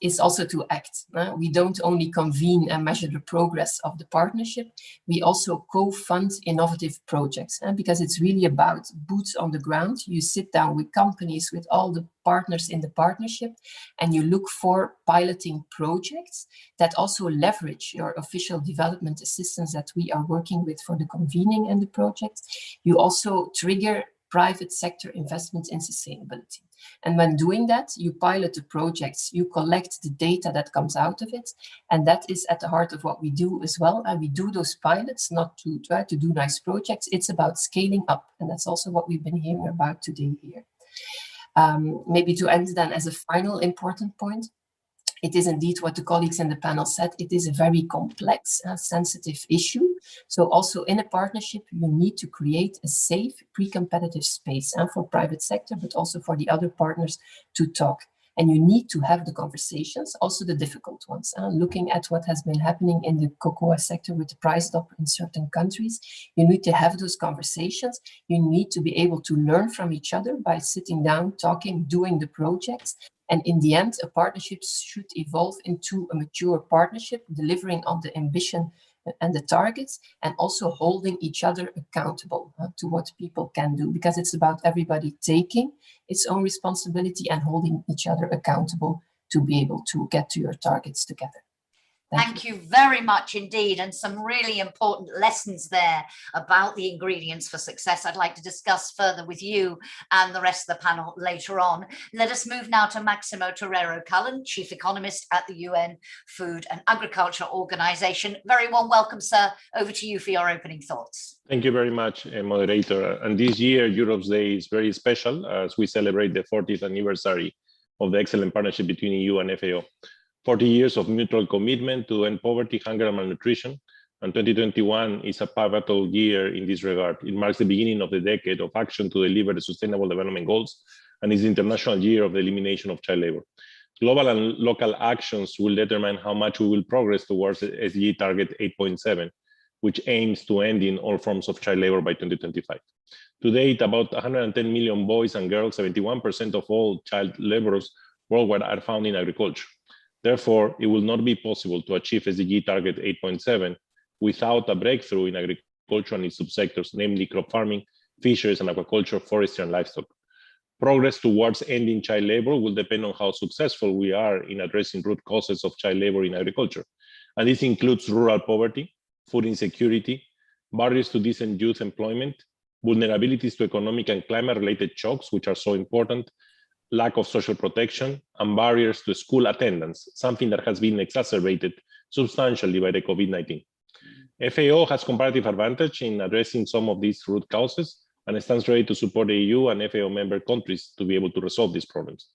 is also to act. We don't only convene and measure the progress of the partnership, we also co-fund innovative projects, because it's really about boots on the ground. You sit down with companies, with all the partners in the partnership, and you look for piloting projects that also leverage your official development assistance that we are working with for the convening and the projects. You also trigger private sector investments in sustainability. And when doing that, you pilot the projects, you collect the data that comes out of it, and that is at the heart of what we do as well. And we do those pilots not to try to do nice projects, it's about scaling up, and that's also what we've been hearing about today here. Maybe to end then as a final important point, it is indeed what the colleagues in the panel said, it is a very complex and sensitive issue. So also in a partnership, you need to create a safe pre-competitive space and for private sector, but also for the other partners to talk. And you need to have the conversations, also the difficult ones. Looking at what has been happening in the cocoa sector with the price drop in certain countries, you need to have those conversations. You need to be able to learn from each other by sitting down, talking, doing the projects. And in the end, a partnership should evolve into a mature partnership, delivering on the ambition and the targets, and also holding each other accountable to what people can do, because it's about everybody taking its own responsibility and holding each other accountable to be able to get to your targets together. Thank you very much indeed, and some really important lessons there about the ingredients for success I'd like to discuss further with you and the rest of the panel later on. Let us move now to Maximo Torero-Cullen, Chief Economist at the UN Food and Agriculture Organization. Very warm welcome, sir. Over to you for your opening thoughts. Thank you very much, moderator. And this year, Europe's Day is very special as we celebrate the 40th anniversary of the excellent partnership between EU and FAO. 40 years of mutual commitment to end poverty, hunger, and malnutrition, and 2021 is a pivotal year in this regard. It marks the beginning of the decade of action to deliver the Sustainable Development Goals, and is the International Year of the Elimination of Child Labor. Global and local actions will determine how much we will progress towards the SDG target 8.7, which aims to ending all forms of child labor by 2025. To date, about 110 million boys and girls, 71% of all child laborers worldwide, are found in agriculture. Therefore, it will not be possible to achieve SDG target 8.7 without a breakthrough in agriculture and its subsectors, namely crop farming, fisheries, and aquaculture, forestry, and livestock. Progress towards ending child labor will depend on how successful we are in addressing root causes of child labor in agriculture. And this includes rural poverty, food insecurity, barriers to decent youth employment, vulnerabilities to economic and climate-related shocks, which are so important, lack of social protection, and barriers to school attendance, something that has been exacerbated substantially by the COVID-19. FAO has comparative advantage in addressing some of these root causes and stands ready to support the EU and FAO member countries to be able to resolve these problems.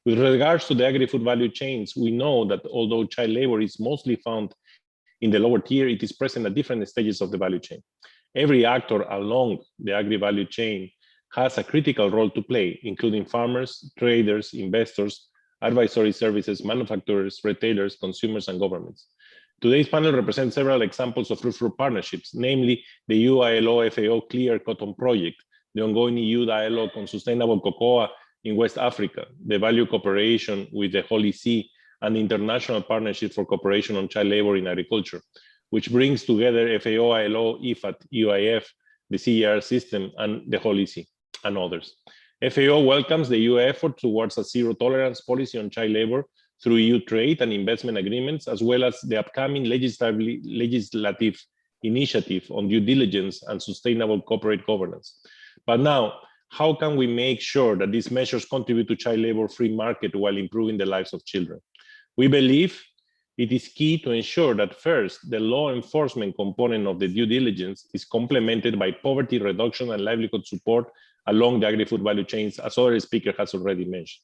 With regards to the agri-food value chains, we know that although child labor is mostly found in the lower tier, it is present at different stages of the value chain. Every actor along the agri-value chain has a critical role to play, including farmers, traders, investors, advisory services, manufacturers, retailers, consumers, and governments. Today's panel represents several examples of fruitful partnerships, namely the EU-ILO-FAO Clear Cotton Project, the ongoing EU dialogue on sustainable cocoa in West Africa, the value cooperation with the Holy See, and the International Partnership for Cooperation on Child Labor in Agriculture, which brings together FAO, ILO, IFAD, UIF, the CER system, and the Holy See, and others. FAO welcomes the EU effort towards a zero-tolerance policy on child labor through EU trade and investment agreements, as well as the upcoming legislative initiative on due diligence and sustainable corporate governance. But now, how can we make sure that these measures contribute to child labor-free market while improving the lives of children? We believe it is key to ensure that first, the law enforcement component of the due diligence is complemented by poverty reduction and livelihood support along the agri-food value chains, as other speaker has already mentioned.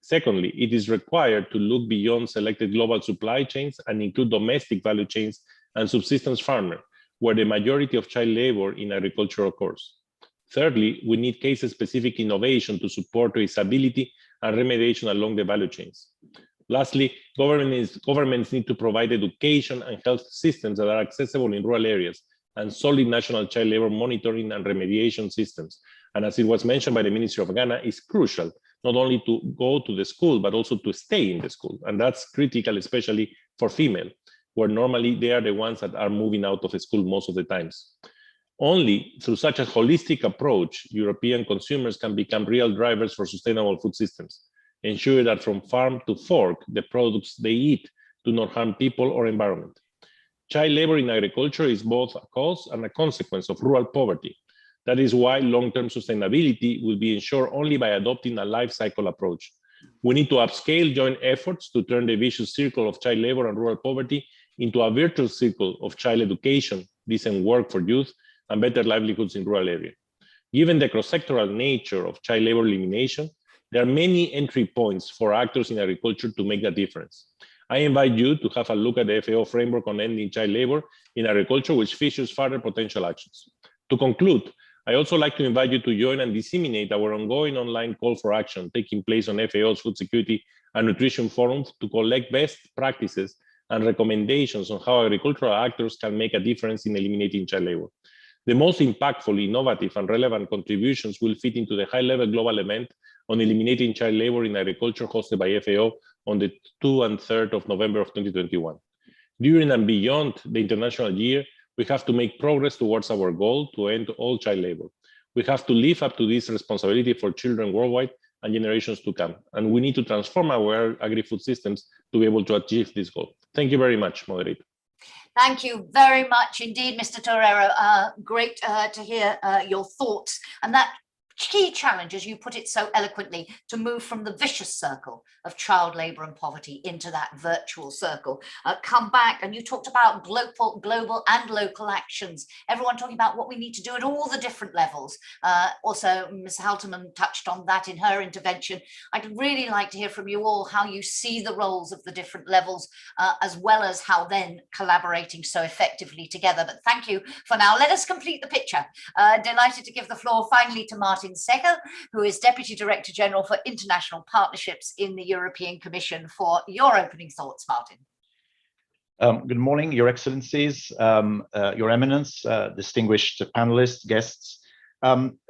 Secondly, it is required to look beyond selected global supply chains and include domestic value chains and subsistence farmers, where the majority of child labor in agriculture occurs. Thirdly, we need case-specific innovation to support traceability and remediation along the value chains. Lastly, governments need to provide education and health systems that are accessible in rural areas and solid national child labor monitoring and remediation systems. And as it was mentioned by the Ministry of Ghana, it's crucial not only to go to the school, but also to stay in the school. And that's critical, especially for female, where normally they are the ones that are moving out of the school most of the times. Only through such a holistic approach, European consumers can become real drivers for sustainable food systems, ensure that from farm to fork, the products they eat do not harm people or environment. Child labor in agriculture is both a cause and a consequence of rural poverty. That is why long-term sustainability will be ensured only by adopting a life cycle approach. We need to upscale joint efforts to turn the vicious circle of child labor and rural poverty into a virtuous circle of child education, decent work for youth, and better livelihoods in rural areas. Given the cross-sectoral nature of child labor elimination, there are many entry points for actors in agriculture to make a difference. I invite you to have a look at the FAO framework on ending child labor in agriculture, which features further potential actions. To conclude, I also like to invite you to join and disseminate our ongoing online call for action taking place on FAO's Food Security and Nutrition Forums to collect best practices and recommendations on how agricultural actors can make a difference in eliminating child labor. The most impactful, innovative, and relevant contributions will fit into the high-level global event on eliminating child labor in agriculture hosted by FAO on the 2 and 3rd of November of 2021. During and beyond the international year, we have to make progress towards our goal to end all child labor. We have to live up to this responsibility for children worldwide and generations to come. And we need to transform our agri-food systems to be able to achieve this goal. Thank you very much, moderator. Thank you very much indeed, Mr. Torero. Great to hear your thoughts. And that key challenge, as you put it so eloquently, to move from the vicious circle of child labor and poverty into that virtual circle. Come back, and you talked about global and local actions, everyone talking about what we need to do at all the different levels. Also, Ms. Halterman touched on that in her intervention. I'd really like to hear from you all how you see the roles of the different levels, as well as how then collaborating so effectively together. But thank you for now. Let us complete the picture. Delighted to give the floor finally to Martin Secker, who is Deputy Director General for International Partnerships in the European Commission, for your opening thoughts, Martin. Good morning, Your Excellencies, Your Eminence, distinguished panelists, guests.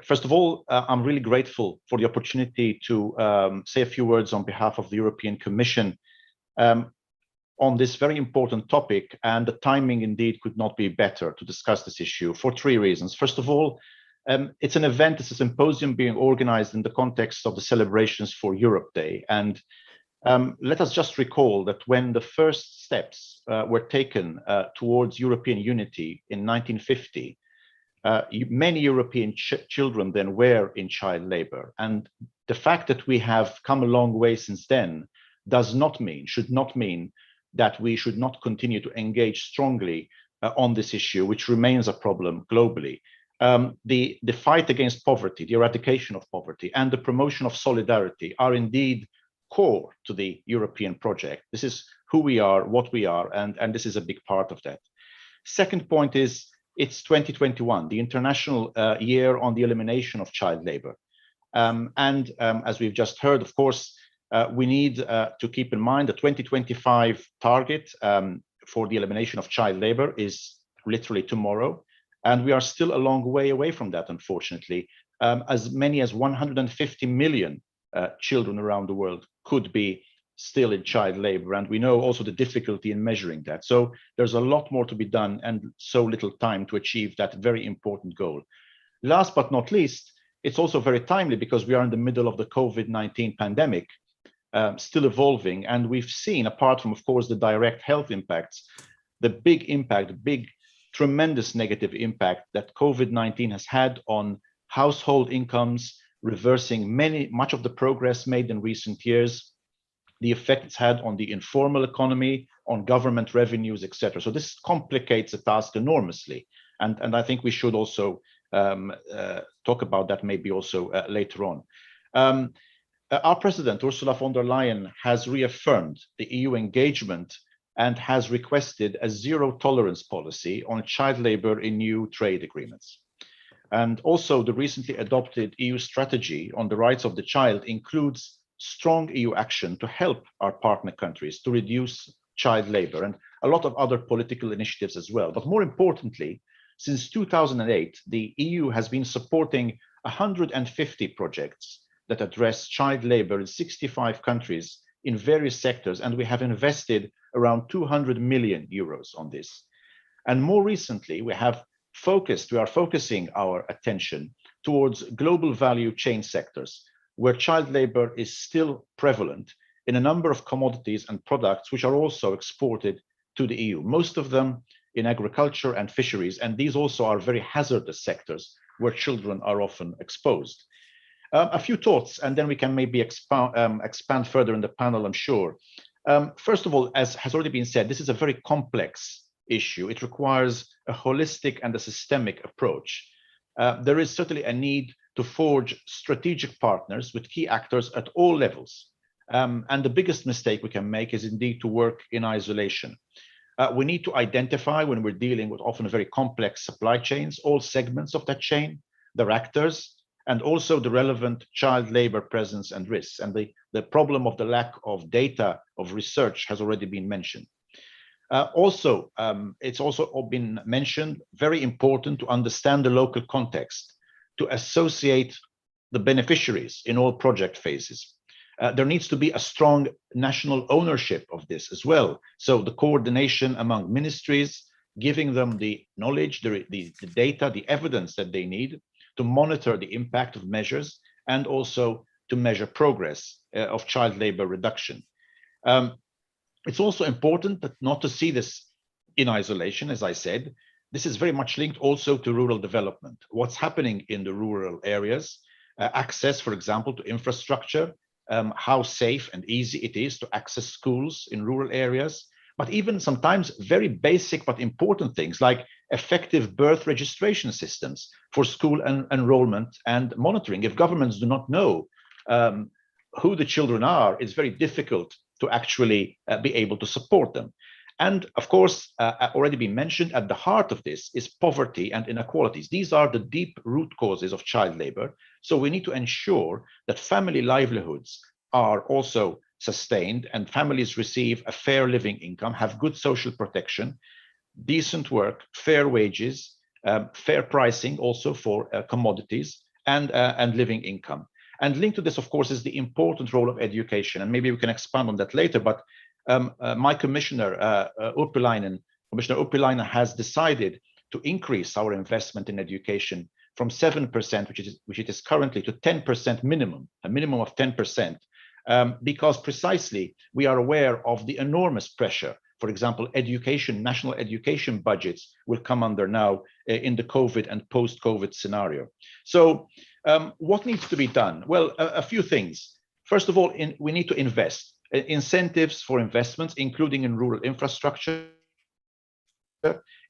First of all, I'm really grateful for the opportunity to say a few words on behalf of the European Commission on this very important topic, and the timing indeed could not be better to discuss this issue for three reasons. First of all, it's an event, it's a symposium being organized in the context of the celebrations for Europe Day. And let us just recall that when the first steps were taken towards European unity in 1950, many European children then were in child labor. And the fact that we have come a long way since then should not mean that we should not continue to engage strongly on this issue, which remains a problem globally. The fight against poverty, the eradication of poverty, and the promotion of solidarity are indeed core to the European project. This is who we are, what we are, and this is a big part of that. Second point is, it's 2021, the International Year on the Elimination of Child Labor. As we've just heard, of course, we need to keep in mind the 2025 target for the elimination of child labor is literally tomorrow. And we are still a long way away from that, unfortunately. As many as 150 million children around the world could be still in child labor. And we know also the difficulty in measuring that. So there's a lot more to be done and so little time to achieve that very important goal. Last but not least, it's also very timely because we are in the middle of the COVID-19 pandemic, still evolving. And we've seen, apart from, of course, the direct health impacts, the big impact, tremendous negative impact that COVID-19 has had on household incomes, reversing much of the progress made in recent years, the effect it's had on the informal economy, on government revenues, etc. So this complicates the task enormously. And I think we should also talk about that maybe also later on. Our President, Ursula von der Leyen, has reaffirmed the EU engagement and has requested a zero-tolerance policy on child labor in new trade agreements. And also the recently adopted EU strategy on the rights of the child includes strong EU action to help our partner countries to reduce child labor and a lot of other political initiatives as well. But more importantly, since 2008, the EU has been supporting 150 projects that address child labor in 65 countries in various sectors, and we have invested around 200 million euros on this. And more recently, we are focusing our attention towards global value chain sectors, where child labor is still prevalent in a number of commodities and products which are also exported to the EU, most of them in agriculture and fisheries, and these also are very hazardous sectors where children are often exposed. A few thoughts, and then we can maybe expand further in the panel, I'm sure. First of all, as has already been said, this is a very complex issue. It requires a holistic and a systemic approach. There is certainly a need to forge strategic partners with key actors at all levels, And the biggest mistake we can make is indeed to work in isolation. We need to identify, when we're dealing with often very complex supply chains, all segments of that chain, their actors, and also the relevant child labor presence and risks. And the problem of the lack of data, of research, has already been mentioned. It's also been mentioned, very important to understand the local context, to associate the beneficiaries in all project phases. There needs to be a strong national ownership of this as well. So the coordination among ministries, giving them the knowledge, the data, the evidence that they need to monitor the impact of measures, and also to measure progress of child labor reduction. It's also important not to see this in isolation, as I said. This is very much linked also to rural development. What's happening in the rural areas, access, for example, to infrastructure, how safe and easy it is to access schools in rural areas, but even sometimes very basic but important things like effective birth registration systems for school enrollment and monitoring. If governments do not know who the children are, it's very difficult to actually be able to support them. And of course, already been mentioned, at the heart of this is poverty and inequalities. These are the deep root causes of child labor. So we need to ensure that family livelihoods are also sustained and families receive a fair living income, have good social protection, decent work, fair wages, fair pricing also for commodities, and living income. And linked to this, of course, is the important role of education. And maybe we can expand on that later, but my commissioner, Commissioner Urpilainen, has decided to increase our investment in education from 7%, which it is currently, to 10% minimum, a minimum of 10%, because precisely we are aware of the enormous pressure. For example, education, national education budgets will come under now in the COVID and post-COVID scenario. So what needs to be done? Well, a few things. First of all, we need to invest. Incentives for investments, including in rural infrastructure.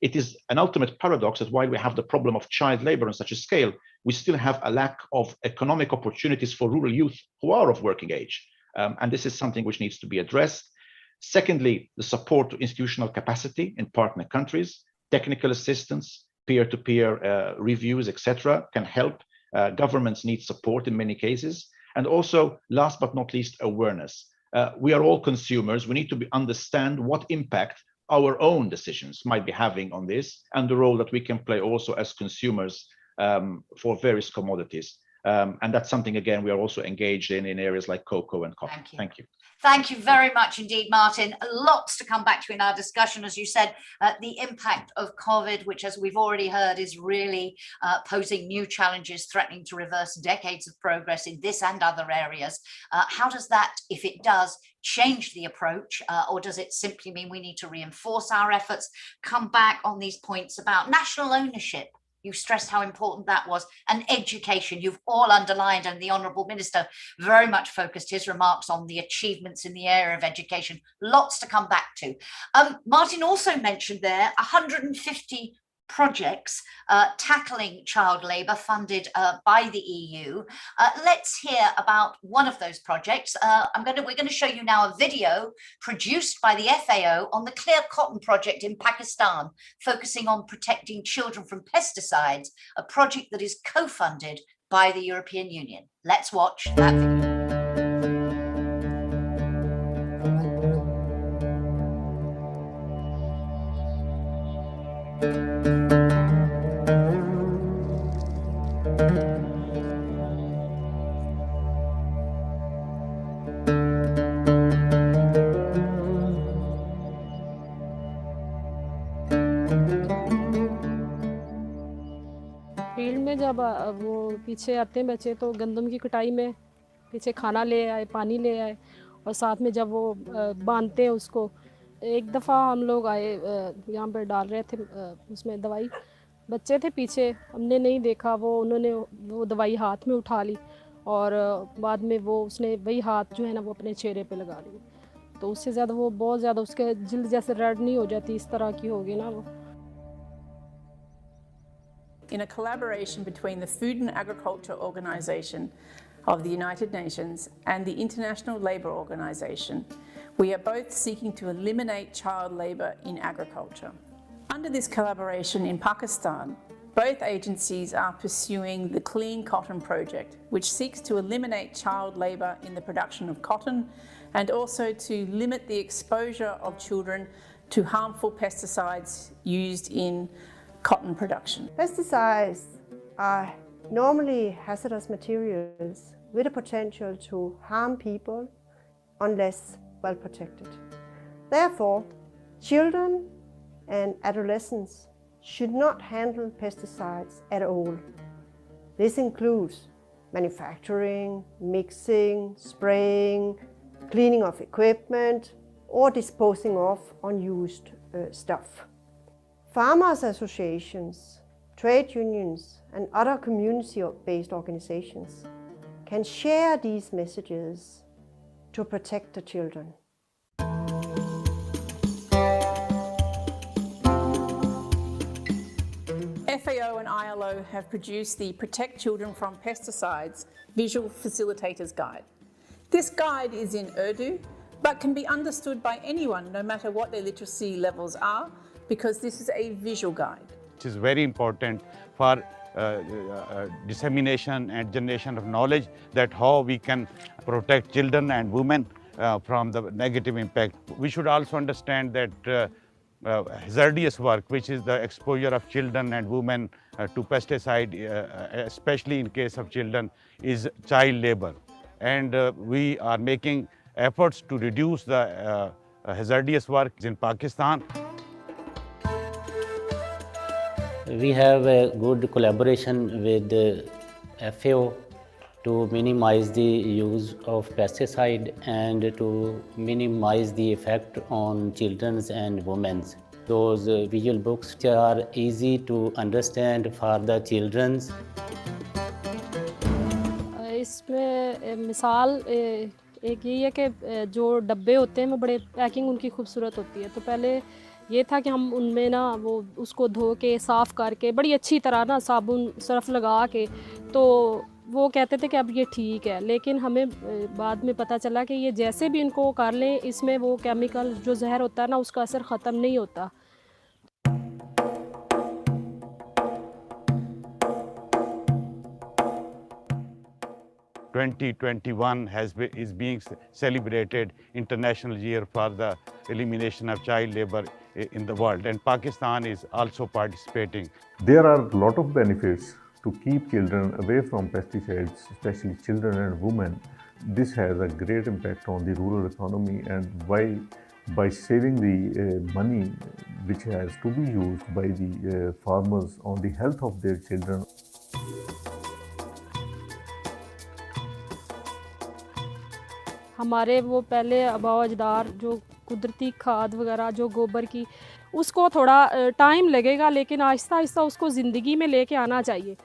It is an ultimate paradox that while we have the problem of child labor on such a scale, we still have a lack of economic opportunities for rural youth who are of working age. And this is something which needs to be addressed. Secondly, the support to institutional capacity in partner countries, technical assistance, peer-to-peer reviews, etc., can help. Governments need support in many cases. And also, last but not least, awareness. We are all consumers. We need to understand what impact our own decisions might be having on this, and the role that we can play also as consumers for various commodities. And that's something, again, we are also engaged in areas like cocoa and coffee. Thank you. Thank you very much indeed, Martin. Lots to come back to in our discussion. As you said, the impact of COVID, which, as we've already heard, is really posing new challenges, threatening to reverse decades of progress in this and other areas. How does that, if it does, change the approach, or does it simply mean we need to reinforce our efforts? Come back on these points about national ownership. You stressed how important that was, and education. You've all underlined, and the Honourable Minister very much focused his remarks on the achievements in the area of education. Lots to come back to. Martin also mentioned there 150 projects tackling child labour funded by the EU. Let's hear about one of those projects. We're going to show you now a video produced by the FAO on the Clear Cotton project in Pakistan, focusing on protecting children from pesticides, a project that is co-funded by the European Union. Let's watch that video. Field में जब वो पीछे आते हैं बच्चे तो गंदम की कटाई में पीछे खाना ले आए, पानी ले आए, और साथ में जब वो बांधते हैं उसको, एक दफ़ा हम लोग आए यहाँ पर डाल रहे थे उसमें दवाई, बच्चे थे पीछे, हमने नहीं देखा, उन्होंने वो दवाई हाथ में उठा ली और बाद में उसने वही हाथ जो है ना वो अपने चेहरे पे लगा ली, तो उससे ज़्यादा वो बहुत ज़्यादा उसके जिल्द जैसे रेड नहीं हो जाती, इस तरह की होगी ना वो. In a collaboration between the Food and Agriculture Organisation, of the United Nations and the International Labour Organization, we are both seeking to eliminate child labour in agriculture. Under this collaboration in Pakistan, both agencies are pursuing the Clean Cotton Project, which seeks to eliminate child labour in the production of cotton and also to limit the exposure of children to harmful pesticides used in cotton production. Pesticides are normally hazardous materials with a potential to harm people unless well protected. Therefore, children and adolescents should not handle pesticides at all. This includes manufacturing, mixing, spraying, cleaning of equipment, or disposing of unused stuff. Farmers associations, trade unions, and other community-based organizations can share these messages to protect the children. FAO and ILO have produced the Protect Children from Pesticides Visual Facilitators Guide. This guide is in Urdu, but can be understood by anyone, no matter what their literacy levels are, because this is a visual guide. It is very important for dissemination and generation of knowledge that how we can protect children and women from the negative impact. We should also understand that hazardous work, which is the exposure of children and women to pesticide, especially in case of children, is child labor. And we are making efforts to reduce the hazardous work in Pakistan. We have a good collaboration with the FAO to minimize the use of pesticide and to minimize the effect on children and women. Those visual books are easy to understand for the children. इसमें मिसाल एक यही है कि जो डब्बे होते हैं वो बड़े पैकिंग उनकी खूबसूरत होती है, तो पहले ये था कि हम उनमें ना वो उसको धो के साफ़ करके बड़ी अच्छी तरह ना साबुन सर्फ लगा के, तो वो कहते थे कि अब ये ठीक है, लेकिन हमें बाद में पता चला कि ये जैसे भी इनको कर लें, इसमें वो केमिकल जो जहर होता है ना उसका असर ख़त्म नहीं होता. 2021 is being celebrated International Year for the Elimination of Child Labor in the world, and Pakistan is also participating. There are a lot of benefits to keep children away from pesticides, especially children and women. This has a great impact on the rural economy, and by saving the money which has to be used by the farmers on the health of their children. हमारे वो पहले आबाओ अजदार जो कुदरती खाद वगैरह जो गोबर की, उसको थोड़ा टाइम लगेगा, लेकिन आहिस्ता आहिस्ता उसको ज़िंदगी में लेके आना चाहिए.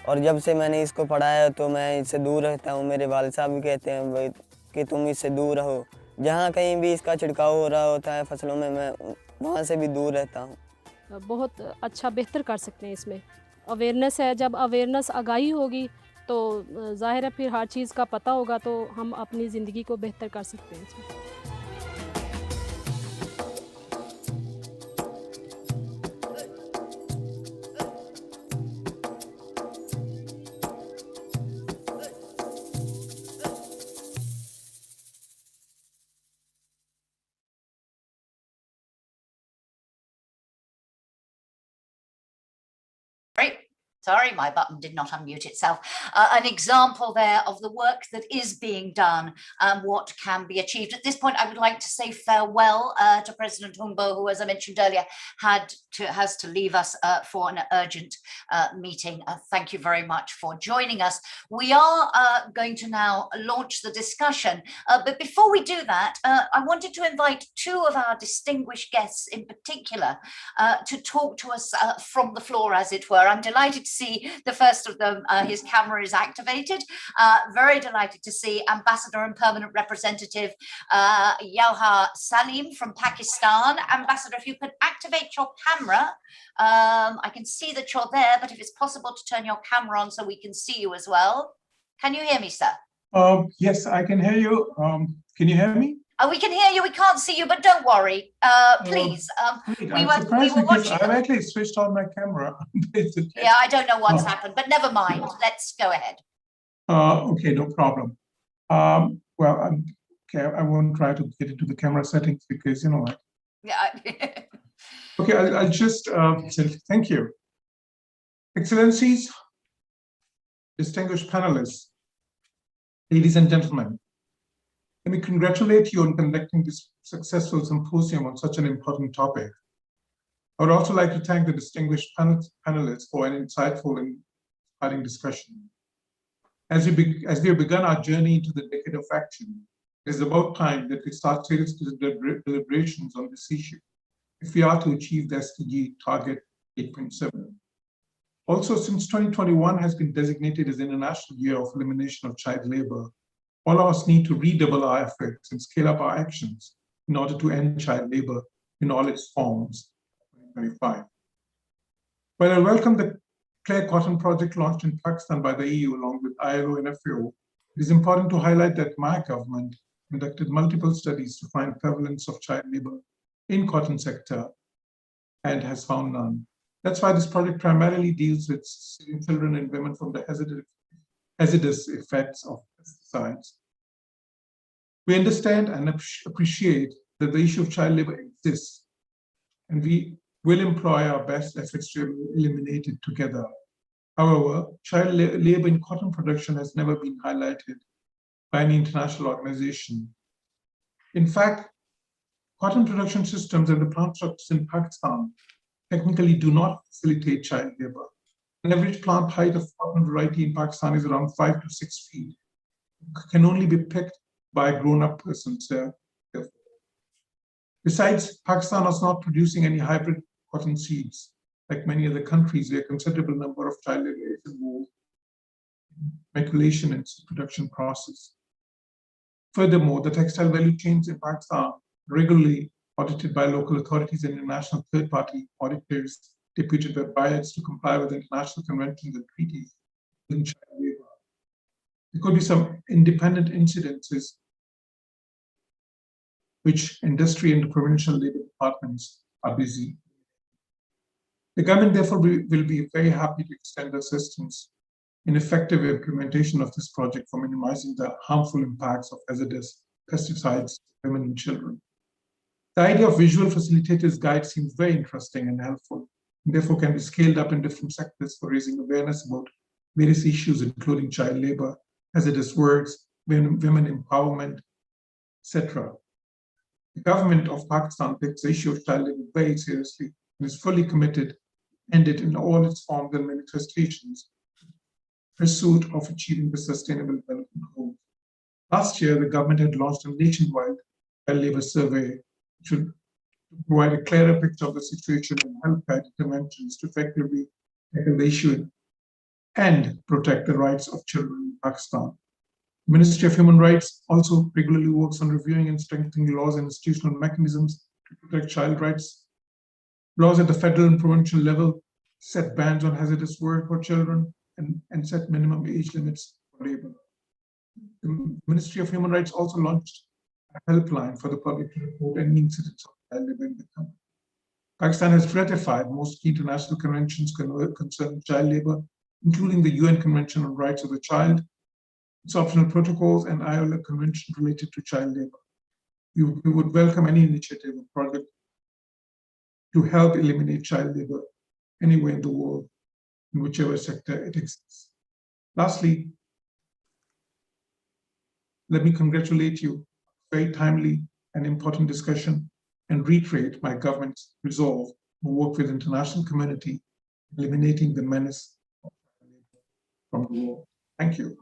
और जब से मैंने इसको पढ़ा है तो मैं इससे दूर रहता हूँ. मेरे वालिद साहब भी कहते हैं कि तुम इससे दूर रहो. जहाँ कहीं भी इसका छिड़काव हो रहा होता है फसलों में, मैं वहाँ से भी दूर रहता हूँ. बहुत अच्छा बेहतर कर सकते हैं इसमें. अवेयरनेस है, जब अवेयरनेस आगाही होगी तो ज़ाहिर है फिर हर चीज़ का पता होगा, तो हम अपनी ज़िंदगी को बेहतर कर सकते हैं इसमें. Sorry, my button did not unmute itself. An example there of the work that is being done and what can be achieved. At this point, I would like to say farewell to President Humbo, who, as I mentioned earlier, has to leave us for an urgent meeting. Thank you very much for joining us. We are going to now launch the discussion. But before we do that, I wanted to invite two of our distinguished guests in particular to talk to us from the floor, as it were. I'm delighted to see the first of them. His camera is activated. Very delighted to see Ambassador and Permanent Representative Yauha Salim from Pakistan. Ambassador, if you could activate your camera. I can see that you're there, but if it's possible to turn your camera on so we can see you as well. Can you hear me, sir? Yes, I can hear you. Can you hear me? We can hear you. We can't see you, but don't worry. Please. I'm surprised because I've actually switched on my camera. Yeah, I don't know what's happened, but never mind. Let's go ahead. Okay, no problem. Well, okay, I won't try to get into the camera settings because, you know what. Yeah. Okay, I'll just say thank you. Excellencies, distinguished panelists, ladies and gentlemen, let me congratulate you on conducting this successful symposium on such an important topic. I would also like to thank the distinguished panelists for an insightful and inspiring discussion. As we have begun our journey into the decade of action, it is about time that we start serious deliberations on this issue if we are to achieve the SDG target 8.7. Also, since 2021 has been designated as the International Year of Elimination of Child Labor, all of us need to redouble our efforts and scale up our actions in order to end child labor in all its forms by 2025. While I welcome the Clear Cotton project launched in Pakistan by the EU along with ILO and FAO, it is important to highlight that my government conducted multiple studies to find prevalence of child labor in cotton sector and has found none. That's why this project primarily deals with children and women from the hazardous effects of pesticides. We understand and appreciate that the issue of child labor exists, and we will employ our best efforts to eliminate it together. However, child labor in cotton production has never been highlighted by any international organization. In fact, cotton production systems and the plant structures in Pakistan technically do not facilitate child labor. An average plant height of cotton variety in Pakistan is around 5 to 6 feet. It can only be picked by grown-up persons there. Besides, Pakistan is not producing any hybrid cotton seeds. Like many other countries, where a considerable number of child labor is involved in maculation and production process. Furthermore, the textile value chains in Pakistan regularly audited by local authorities and international third-party auditors deputed by buyers to comply with international conventions and treaties in child labor. There could be some independent incidences which industry and the provincial labor departments are busy. The government, therefore, will be very happy to extend assistance in effective implementation of this project for minimizing the harmful impacts of hazardous pesticides to women and children. The idea of visual facilitators guide seems very interesting and helpful, and therefore can be scaled up in different sectors for raising awareness about various issues, including child labor, hazardous works, women empowerment, etc. The government of Pakistan takes the issue of child labor very seriously and is fully committed to end it in all its forms and manifestations in pursuit of achieving the Sustainable Development Goals. Last year, the government had launched a nationwide child labor survey, which should provide a clearer picture of the situation and help guide interventions to effectively tackle the issue and protect the rights of children in Pakistan. The Ministry of Human Rights also regularly works on reviewing and strengthening laws and institutional mechanisms to protect child rights. Laws at the federal and provincial level set bans on hazardous work for children and set minimum age limits for labor. The Ministry of Human Rights also launched a helpline for the public to report any incidents of child labor in the country. Pakistan has ratified most key international conventions concerning child labor, including the UN Convention on Rights of the Child, its optional protocols, and ILO Convention related to child labor. We would welcome any initiative or project to help eliminate child labor anywhere in the world, in whichever sector it exists. Lastly, let me congratulate you on a very timely and important discussion and reiterate my government's resolve to work with the international community, eliminating the menace of child labor from the world. Thank you.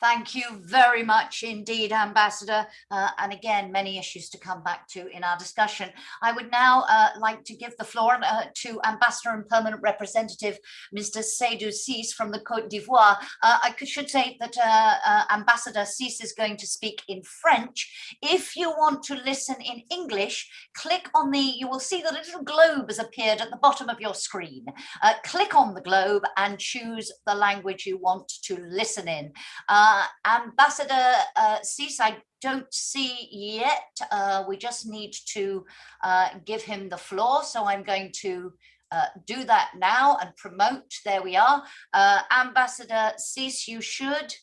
Thank you very much indeed, Ambassador. And again, many issues to come back to in our discussion. I would now like to give the floor to Ambassador and Permanent Representative, Mr. Seydou Ciss from the Côte d'Ivoire. I should say that Ambassador Ciss is going to speak in French. If you want to listen in English, click on you will see that a little globe has appeared at the bottom of your screen. Click on the globe and choose the language you want to listen in. Ambassador Ciss, I don't see yet. We just need to give him the floor. So I'm going to do that now and promote. There we are. Ambassador Ciss, you should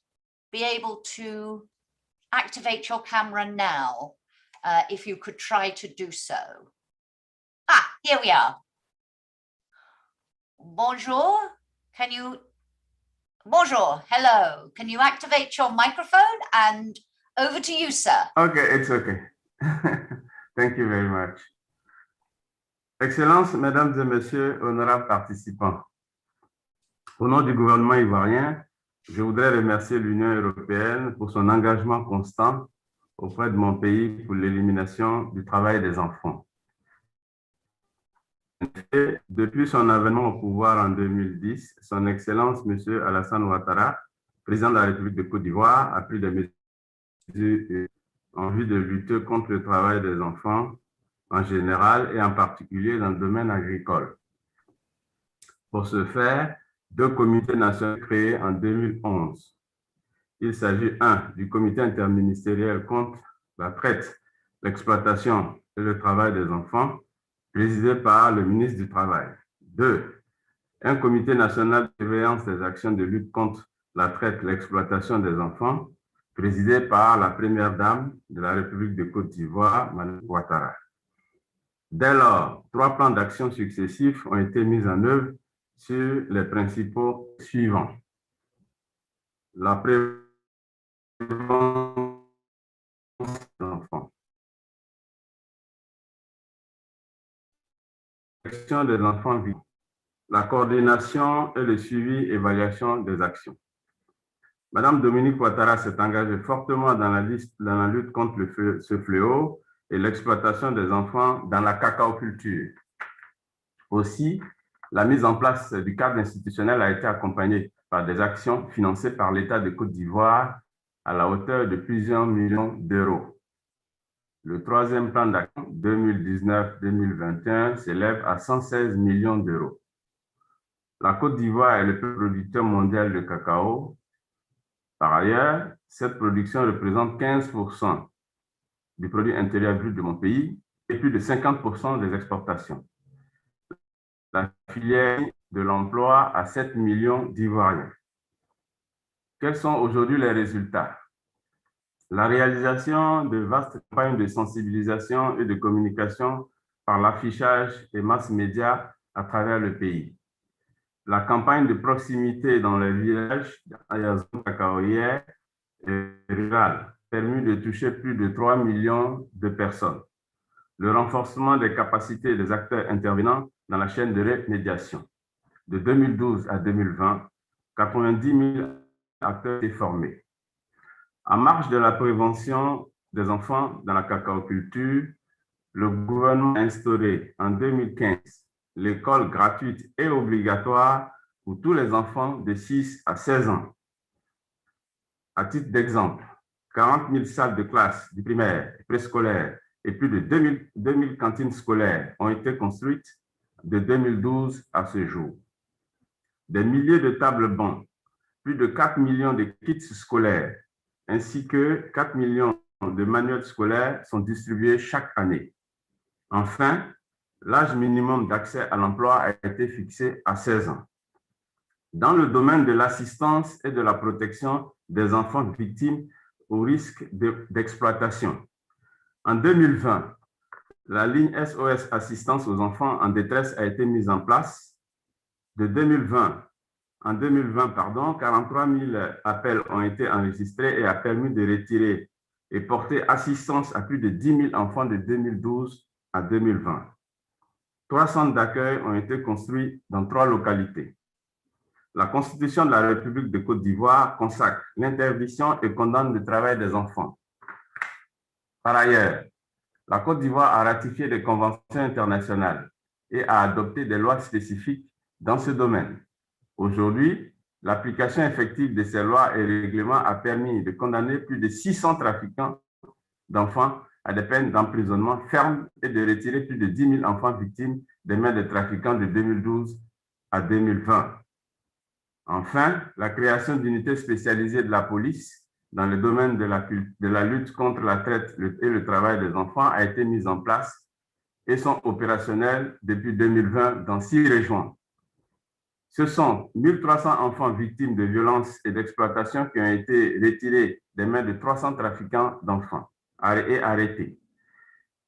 be able to activate your camera now, if you could try to do so. Ah, here we are. Bonjour. Can you... Bonjour, hello. Can you activate your microphone? And over to you, sir. Okay, it's okay. Thank you very much. Excellences, Mesdames et Messieurs, honorables participants. Au nom du gouvernement ivoirien, je voudrais remercier l'Union européenne pour son engagement constant auprès de mon pays pour l'élimination du travail des enfants. Et depuis son avènement au pouvoir en 2010, son Excellence M. Alassane Ouattara, président de la République de Côte d'Ivoire, a pris des mesures en vue de lutter contre le travail des enfants en général et en particulier dans le domaine agricole. Pour ce faire, 2 comités nationaux créés en 2011. Il s'agit, 1, du comité interministériel contre la traite, l'exploitation et le travail des enfants, présidé par le ministre du Travail. 2. Un comité national de surveillance des actions de lutte contre la traite, l'exploitation des enfants, présidé par la première dame de la République de Côte d'Ivoire, Mme Ouattara. Dès lors, 3 plans d'action successifs ont été mis en œuvre sur les principaux suivants. La prévention des enfants. Des enfants vivants, la coordination et le suivi, évaluation des actions. Madame Dominique Ouattara s'est engagée fortement dans la lutte contre ce fléau et l'exploitation des enfants dans la cacaoculture. Aussi, la mise en place du cadre institutionnel a été accompagnée par des actions financées par l'État de Côte d'Ivoire à la hauteur de plusieurs millions d'euros. Le 3e plan d'action 2019-2021 s'élève à 116 millions d'euros. La Côte d'Ivoire est le producteur mondial de cacao. Par ailleurs, cette production représente 15% du produit intérieur brut de mon pays et plus de 50% des exportations. La filière de l'emploi à 7 millions d'Ivoiriens. Quels sont aujourd'hui les résultats? La réalisation de vastes campagnes de sensibilisation et de communication par l'affichage et mass médias à travers le pays. La campagne de proximité dans les villages et les zones cacaoyères et rurales permis de toucher plus de 3 millions de personnes. Le renforcement des capacités des acteurs intervenants dans la chaîne de remédiation. De 2012 à 2020, 90 000 acteurs étaient formés. En marge de la prévention des enfants dans la cacaoculture, le gouvernement a instauré en 2015 l'école gratuite et obligatoire pour tous les enfants de 6 à 16 ans. À titre d'exemple, 40 000 salles de classe du primaire et préscolaire et plus de 2000 cantines scolaires ont été construites de 2012 à ce jour. Des milliers de tables-bancs, plus de 4 millions de kits scolaires, ainsi que 4 millions de manuels scolaires sont distribués chaque année. Enfin, l'âge minimum d'accès à l'emploi a été fixé à 16 ans. Dans le domaine de l'assistance et de la protection des enfants victimes au risque d'exploitation, en 2020, la ligne SOS Assistance aux enfants en détresse a été mise en place. En 2020, 43 000 appels ont été enregistrés et a permis de retirer et porter assistance à plus de 10 000 enfants de 2012 à 2020. 3 centres d'accueil ont été construits dans 3 localités. La Constitution de la République de Côte d'Ivoire consacre l'interdiction et condamne le travail des enfants. Par ailleurs, la Côte d'Ivoire a ratifié des conventions internationales et a adopté des lois spécifiques dans ce domaine. Aujourd'hui, l'application effective de ces lois et règlements a permis de condamner plus de 600 trafiquants d'enfants à des peines d'emprisonnement fermes et de retirer plus de 10 000 enfants victimes des mains des trafiquants de 2012 à 2020. Enfin, la création d'unités spécialisées de la police dans le domaine de la lutte contre la traite et le travail des enfants a été mise en place et sont opérationnelles depuis 2020 dans 6 régions. Ce sont 1300 enfants victimes de violences et d'exploitation qui ont été retirés des mains de 300 trafiquants d'enfants et arrêtés.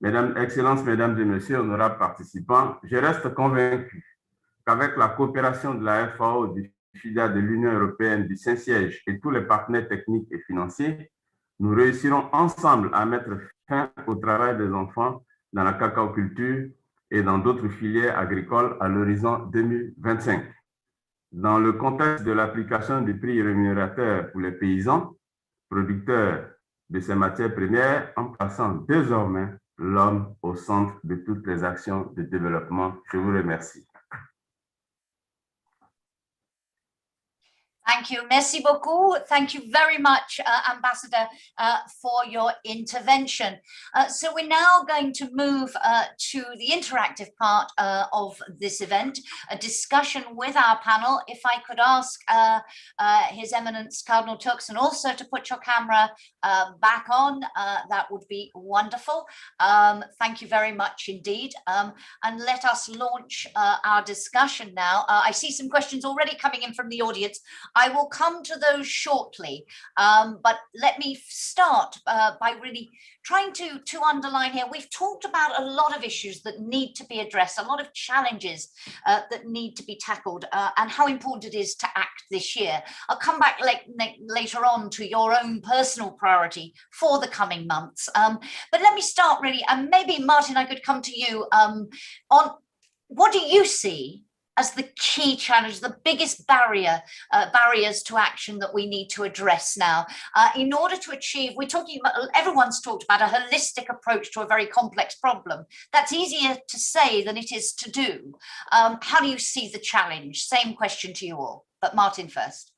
Excellences, Mesdames et Messieurs, honorables participants, je reste convaincu qu'avec la coopération de la FAO, du FIDA, de l'Union européenne, du Saint-Siège et tous les partenaires techniques et financiers, nous réussirons ensemble à mettre fin au travail des enfants dans la cacaoculture et dans d'autres filières agricoles à l'horizon 2025. Dans le contexte de l'application des prix rémunérateurs pour les paysans, producteurs de ces matières premières, en plaçant désormais l'homme au centre de toutes les actions de développement. Je vous remercie. Thank you. Merci beaucoup. Thank you very much, Ambassador, for your intervention. So we're now going to move to the interactive part of this event, a discussion with our panel. If I could ask His Eminence Cardinal Turkson also to put your camera back on, that would be wonderful. Thank you very much indeed. And let us launch our discussion now. I see some questions already coming in from the audience. I will come to those shortly, but let me start by really trying to underline here. We've talked about a lot of issues that need to be addressed, a lot of challenges that need to be tackled, and how important it is to act this year. I'll come back later on to your own personal priority for the coming months. But let me start really, and maybe Martin, I could come to you on what do you see as the key challenge, the biggest barriers to action that we need to address now in order to achieve, we're talking about, everyone's talked about a holistic approach to a very complex problem. That's easier to say than it is to do. How do you see the challenge? Same question to you all, but Martin first.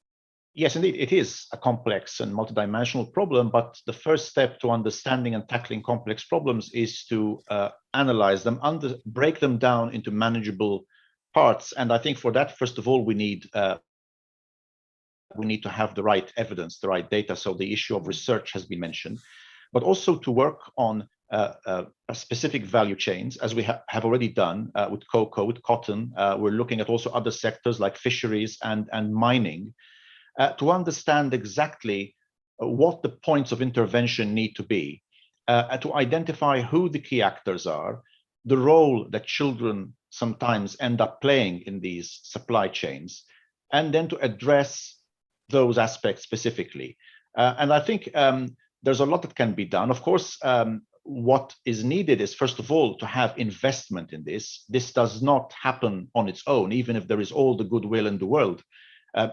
Yes, indeed, it is a complex and multidimensional problem, but the first step to understanding and tackling complex problems is to analyze them, break them down into manageable parts. And I think for that, first of all, we need to have the right evidence, the right data. So the issue of research has been mentioned, but also to work on specific value chains, as we have already done with cocoa, with cotton. We're looking at also other sectors like fisheries and mining to understand exactly what the points of intervention need to be, to identify who the key actors are, the role that children sometimes end up playing in these supply chains, and then to address those aspects specifically. And I think there's a lot that can be done. Of course, what is needed is, first of all, to have investment in this. This does not happen on its own, even if there is all the goodwill in the world.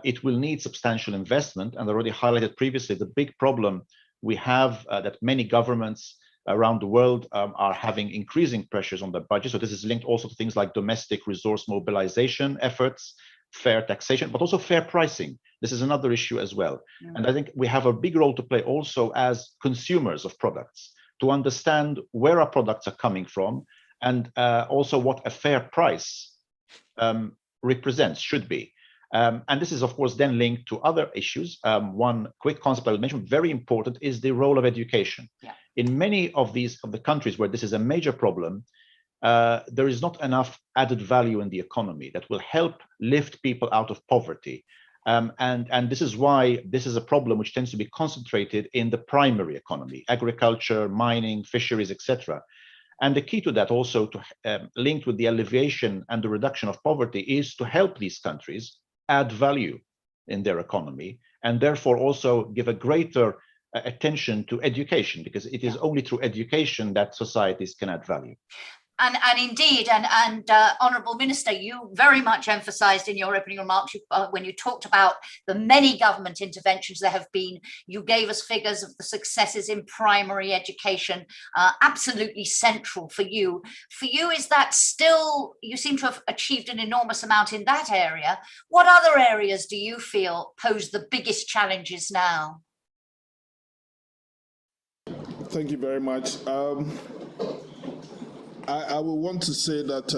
It will need substantial investment, and I already highlighted previously the big problem we have that many governments around the world are having increasing pressures on their budget. So this is linked also to things like domestic resource mobilization efforts, fair taxation, but also fair pricing. This is another issue as well. Yeah. And I think we have a big role to play also as consumers of products to understand where our products are coming from and also what a fair price represents, should be. And this is, of course, then linked to other issues. One quick concept I will mention, very important, is the role of education. Yeah. In many of the countries where this is a major problem, there is not enough added value in the economy that will help lift people out of poverty. And this is why this is a problem which tends to be concentrated in the primary economy, agriculture, mining, fisheries, etc. And the key to that also, linked with the alleviation and the reduction of poverty, is to help these countries add value in their economy, and therefore also give a greater attention to education, because it is only through education that societies can add value. And indeed, Honourable Minister, you very much emphasised in your opening remarks when you talked about the many government interventions there have been. You gave us figures of the successes in primary education, absolutely central for you. For you, is that still, you seem to have achieved an enormous amount in that area. What other areas do you feel pose the biggest challenges now? Thank you very much. I will want to say that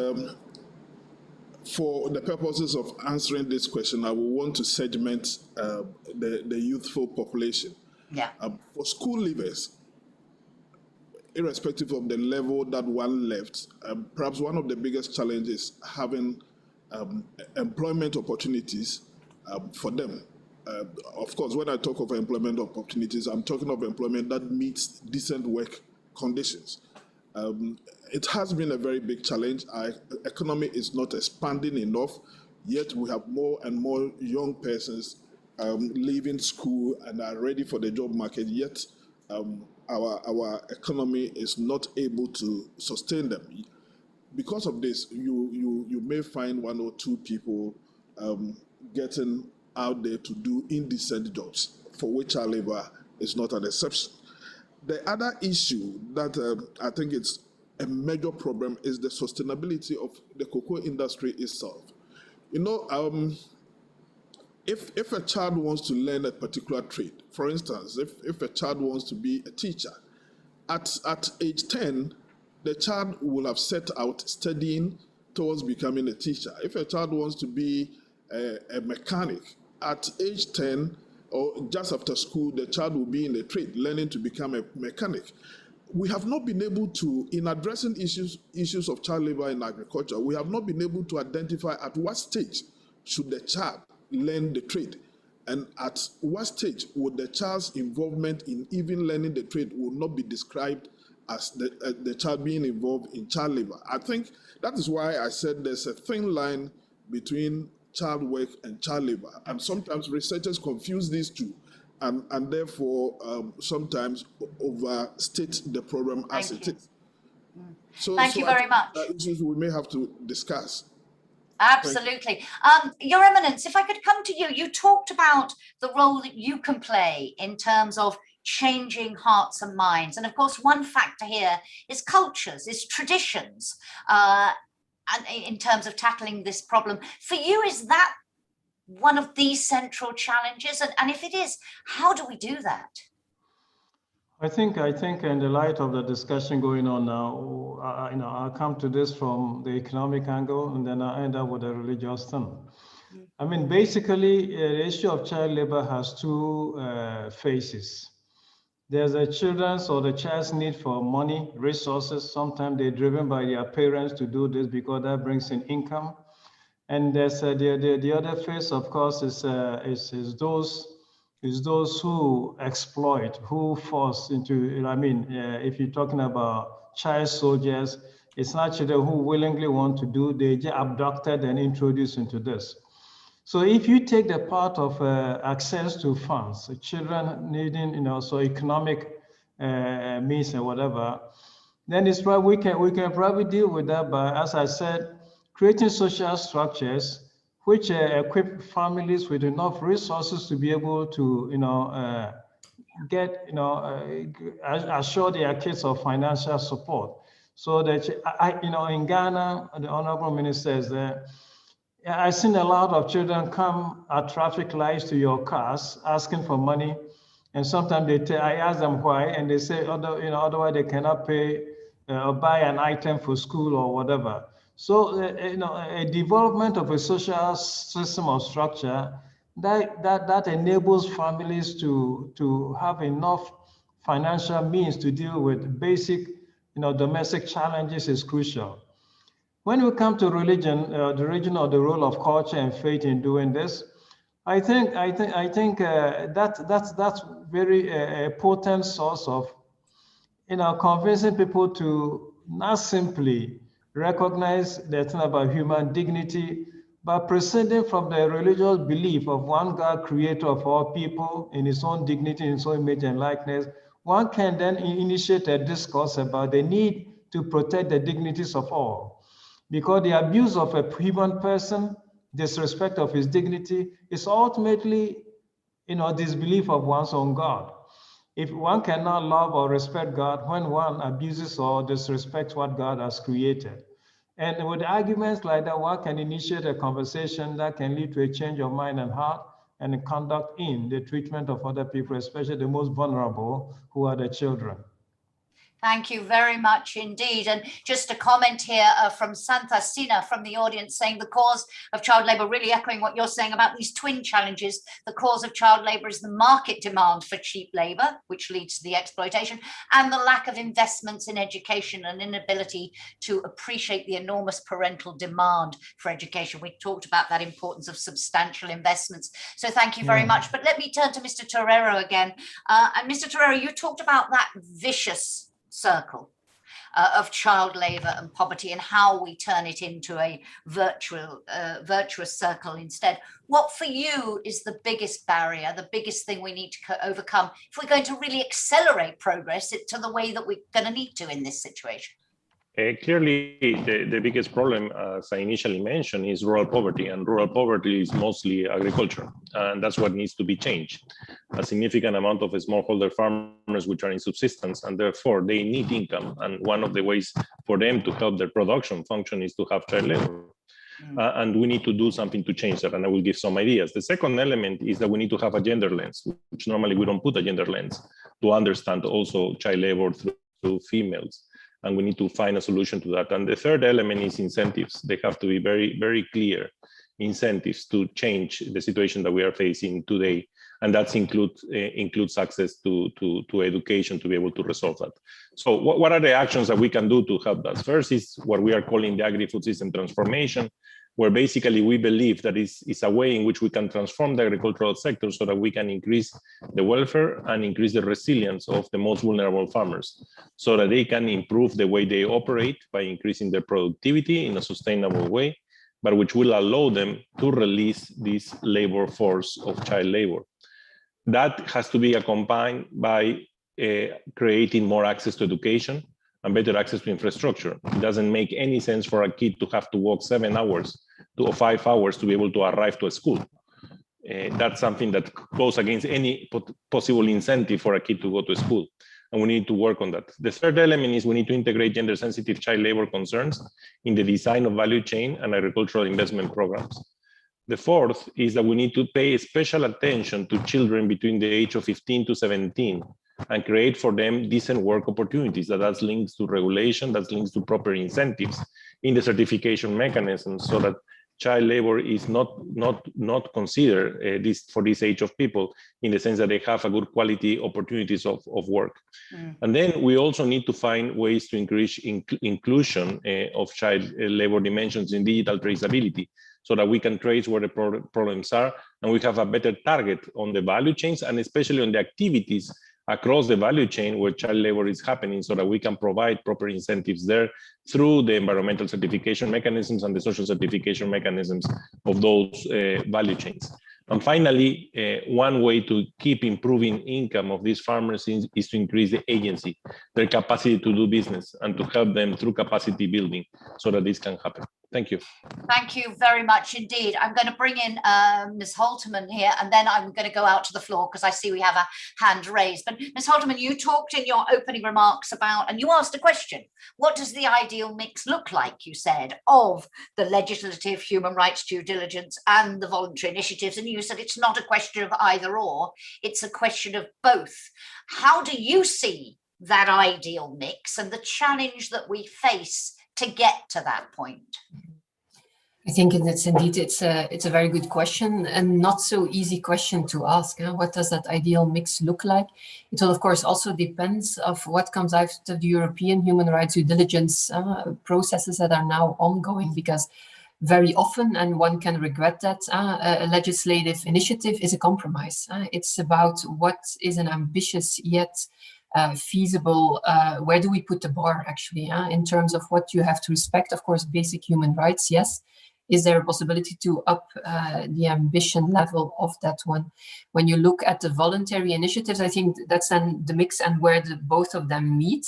for the purposes of answering this question, I will want to segment the youthful population. Yeah. For school leavers, irrespective of the level that one left, perhaps one of the biggest challenges having employment opportunities for them. Of course, when I talk of employment opportunities, I'm talking of employment that meets decent work conditions. It has been a very big challenge. Our economy is not expanding enough, yet we have more and more young persons leaving school and are ready for the job market, yet our economy is not able to sustain them. Because of this, you may find one or two people getting out there to do indecent jobs, for which child labor is not an exception. The other issue that I think it's a major problem is the sustainability of the cocoa industry itself. You know, if a child wants to learn a particular trade, for instance, if a child wants to be a teacher, at age 10, the child will have set out studying towards becoming a teacher. If a child wants to be a mechanic, at age 10, or just after school, the child will be in a trade, learning to become a mechanic. We have not been able to, in addressing issues of child labor in agriculture, we have not been able to identify at what stage should the child learn the trade, and at what stage would the child's involvement in even learning the trade will not be described as the child being involved in child labor. I think that is why I said there's a thin line between child work and child labor, and sometimes researchers confuse these two, and therefore sometimes overstate the problem as it is. So, Thank you very much. Issues we may have to discuss. Absolutely. Your Eminence, if I could come to you, you talked about the role that you can play in terms of changing hearts and minds. And of course, one factor here is cultures, is traditions. And in terms of tackling this problem, for you, is that one of these central challenges? And if it is, how do we do that? I think in the light of the discussion going on now, I'll come to this from the economic angle, and then I'll end up with a religious thing. I mean, basically, the issue of child labor has two phases. There's a children's or the child's need for money, resources. Sometimes they're driven by their parents to do this because that brings in income. And there's the other phase, of course, is those who exploit, who force into, I mean, if you're talking about child soldiers, it's not children who willingly want to do, they get abducted and introduced into this. So if you take the part of access to funds, children needing, so economic means and whatever, then it's probably we can probably deal with that by, as I said, creating social structures which equip families with enough resources to be able to, assure their kids of financial support. So that in Ghana, the Honorable Minister is there. I've seen a lot of children come at traffic lights to your cars asking for money, and sometimes I ask them why, and they say, otherwise they cannot pay or buy an item for school or whatever. So a development of a social system or structure that enables families to have enough financial means to deal with basic domestic challenges is crucial. When we come to religion, the region or the role of culture and faith in doing this, I think that's very potent source of convincing people to not simply recognize the thing about human dignity, but proceeding from the religious belief of one God, creator of all people, in his own dignity, in his own image and likeness, one can then initiate a discourse about the need to protect the dignities of all. Because the abuse of a human person, disrespect of his dignity, is ultimately, disbelief of one's own God. If one cannot love or respect God when one abuses or disrespects what God has created. And with arguments like that, one can initiate a conversation that can lead to a change of mind and heart and conduct in the treatment of other people, especially the most vulnerable, who are the children. Thank you very much indeed. And just a comment here from Santa Sina from the audience saying the cause of child labour, really echoing what you're saying about these twin challenges. The cause of child labour is the market demand for cheap labour, which leads to the exploitation, and the lack of investments in education and inability to appreciate the enormous parental demand for education. We talked about that importance of substantial investments. So thank you very much. But let me turn to Mr. Torero again. And Mr. Torero, you talked about that vicious circle of child labour and poverty and how we turn it into a virtuous circle instead. What for you is the biggest barrier, the biggest thing we need to overcome if we're going to really accelerate progress to the way that we're going to need to in this situation? Clearly, the biggest problem, as I initially mentioned, is rural poverty, and rural poverty is mostly agriculture, and that's what needs to be changed. A significant amount of smallholder farmers which are in subsistence, and therefore they need income, and one of the ways for them to help their production function is to have child labor. And we need to do something to change that, and I will give some ideas. The second element is that we need to have a gender lens, which normally we don't put a gender lens, to understand also child labor through females. And we need to find a solution to that. And the third element is incentives. They have to be very, very clear incentives to change the situation that we are facing today. And that includes access to education to be able to resolve that. So what are the actions that we can do to help that? First is what we are calling the agri-food system transformation, where basically we believe that is a way in which we can transform the agricultural sector so that we can increase the welfare and increase the resilience of the most vulnerable farmers, so that they can improve the way they operate by increasing their productivity in a sustainable way, but which will allow them to release this labor force of child labor. That has to be accompanied by creating more access to education and better access to infrastructure. It doesn't make any sense for a kid to have to walk 7 hours or 5 hours to be able to arrive to a school. That's something that goes against any possible incentive for a kid to go to school. And we need to work on that. The third element is we need to integrate gender-sensitive child labor concerns in the design of value chain and agricultural investment programs. The fourth is that we need to pay special attention to children between the age of 15 to 17 and create for them decent work opportunities. That's linked to regulation, that's linked to proper incentives in the certification mechanism, so that child labor is not considered for this age of people, in the sense that they have a good quality opportunities of work. And then we also need to find ways to increase inclusion of child labor dimensions in digital traceability, so that we can trace where the problems are, and we have a better target on the value chains, and especially on the activities across the value chain where child labor is happening, so that we can provide proper incentives there through the environmental certification mechanisms and the social certification mechanisms of those value chains. And finally, one way to keep improving income of these farmers is to increase the agency, their capacity to do business, and to help them through capacity building so that this can happen. Thank you. Thank you very much indeed. I'm going to bring in Ms. Holterman here, and then I'm going to go out to the floor because I see we have a hand raised. But Ms. Holterman, you talked in your opening remarks about, and you asked a question, what does the ideal mix look like, you said, of the legislative human rights due diligence and the voluntary initiatives? And you said it's not a question of either or, it's a question of both. How do you see that ideal mix and the challenge that we face to get to that point? I think it's a very good question, and not so easy question to ask. What does that ideal mix look like? It will, of course, also depends of what comes out of the European human rights due diligence processes that are now ongoing, because very often, and one can regret that, a legislative initiative is a compromise. It's about what is an ambitious yet feasible, where do we put the bar actually, in terms of what you have to respect. Of course, basic human rights, yes. Is there a possibility to up the ambition level of that one? When you look at the voluntary initiatives, I think that's then the mix and where both of them meet.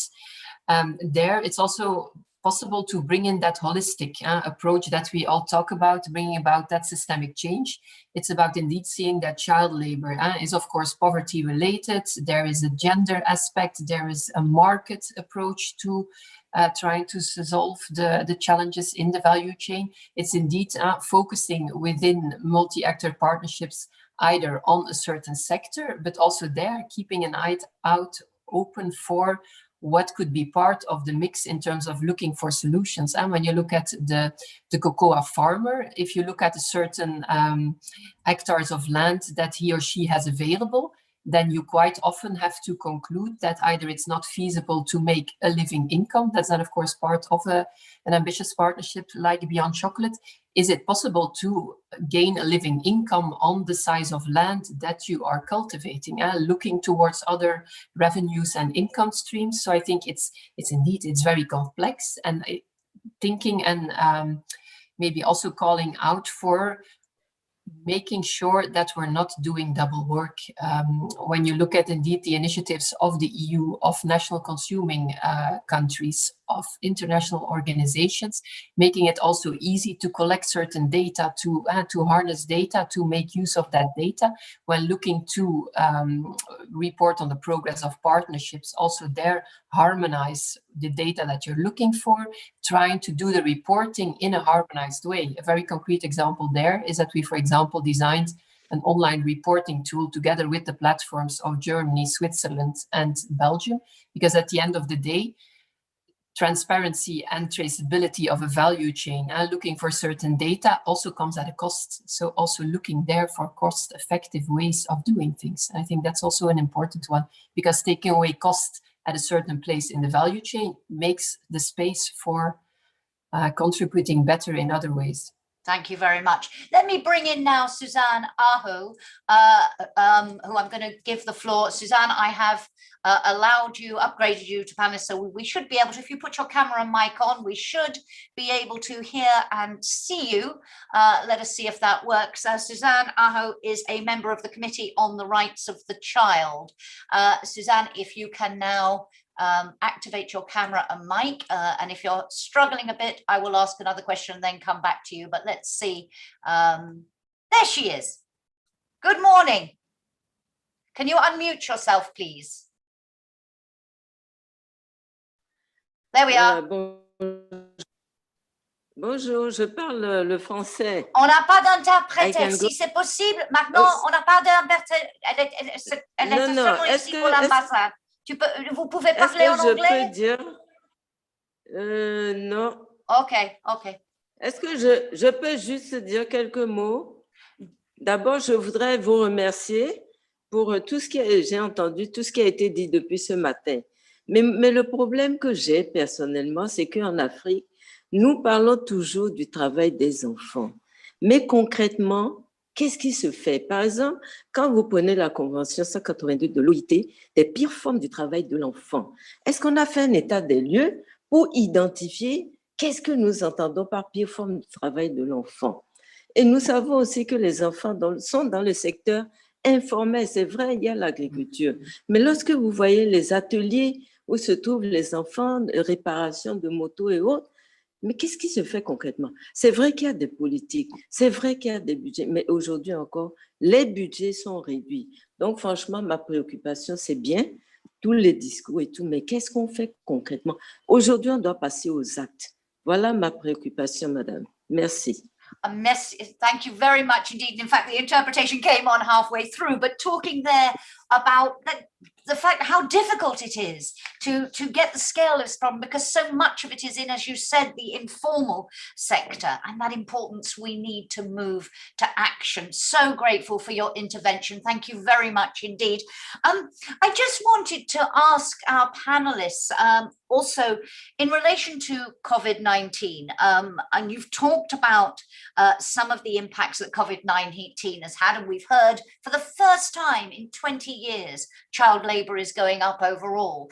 There, it's also possible to bring in that holistic approach that we all talk about, bringing about that systemic change. It's about indeed seeing that child labor is of course poverty related. There is a gender aspect, there is a market approach to trying to solve the challenges in the value chain. It's indeed focusing within multi-actor partnerships either on a certain sector, but also there keeping an eye out open for what could be part of the mix in terms of looking for solutions. And when you look at the cocoa farmer, if you look at a certain hectares of land that he or she has available, then you quite often have to conclude that either it's not feasible to make a living income. That's then of course part of an ambitious partnership like Beyond Chocolate. Is it possible to gain a living income on the size of land that you are cultivating, looking towards other revenues and income streams? So I think it's very complex, and thinking and maybe also calling out for making sure that we're not doing double work. When you look at indeed the initiatives of the EU, of national consuming countries, of international organizations, making it also easy to collect certain data, to harness data, to make use of that data, when looking to report on the progress of partnerships, also there harmonize the data that you're looking for, trying to do the reporting in a harmonized way. A very concrete example there is that we, for example, designed an online reporting tool together with the platforms of Germany, Switzerland, and Belgium, because at the end of the day, transparency and traceability of a value chain and looking for certain data also comes at a cost. So also looking there for cost-effective ways of doing things. And I think that's also an important one, because taking away cost at a certain place in the value chain makes the space for contributing better in other ways. Thank you very much. Let me bring in now Suzanne Aho, who I'm going to give the floor. Suzanne, I have upgraded you to panelist, so we should be able to, if you put your camera and mic on, we should be able to hear and see you. Let us see if that works. Suzanne Aho is a member of the Committee on the Rights of the Child. Suzanne, if you can now activate your camera and mic, and if you're struggling a bit, I will ask another question and then come back to you, but let's see. There she is. Good morning. Can you unmute yourself, please? There we are. Bonjour, je parle le français. On n'a pas d'interprète. Si c'est possible, maintenant, on n'a pas d'interprète. Elle est seulement ici pour l'ambassade. Vous pouvez parler en anglais? Je peux dire non. Ok. Est-ce que je peux juste dire quelques mots? D'abord, je voudrais vous remercier pour tout ce que j'ai entendu, tout ce qui a été dit depuis ce matin. Mais le problème que j'ai personnellement, c'est qu'en Afrique, nous parlons toujours du travail des enfants. Mais concrètement, qu'est-ce qui se fait? Par exemple, quand vous prenez la Convention 182 de l'OIT, des pires formes du travail de l'enfant, est-ce qu'on a fait un état des lieux pour identifier qu'est-ce que nous entendons par pire forme du travail de l'enfant? Et nous savons aussi que les enfants sont dans le secteur informel. C'est vrai, il y a l'agriculture. Mais lorsque vous voyez les ateliers où se trouvent les enfants, de réparation de motos et autres, mais qu'est-ce qui se fait concrètement? C'est vrai qu'il y a des politiques, c'est vrai qu'il y a des budgets, mais aujourd'hui encore, les budgets sont réduits. Donc franchement, ma préoccupation, c'est bien tous les discours et tout, mais qu'est-ce qu'on fait concrètement? Aujourd'hui, on doit passer aux actes. Voilà ma préoccupation, madame. Merci. Thank you very much indeed. In fact, the interpretation came on halfway through, but talking there about the fact how difficult it is to get the scale of this problem, because so much of it is in, as you said, the informal sector, and that importance we need to move to action. So grateful for your intervention. Thank you very much indeed. I just wanted to ask our panelists also in relation to COVID-19, and you've talked about some of the impacts that COVID-19 has had, and we've heard for the first time in 20 years, child labour is going up overall.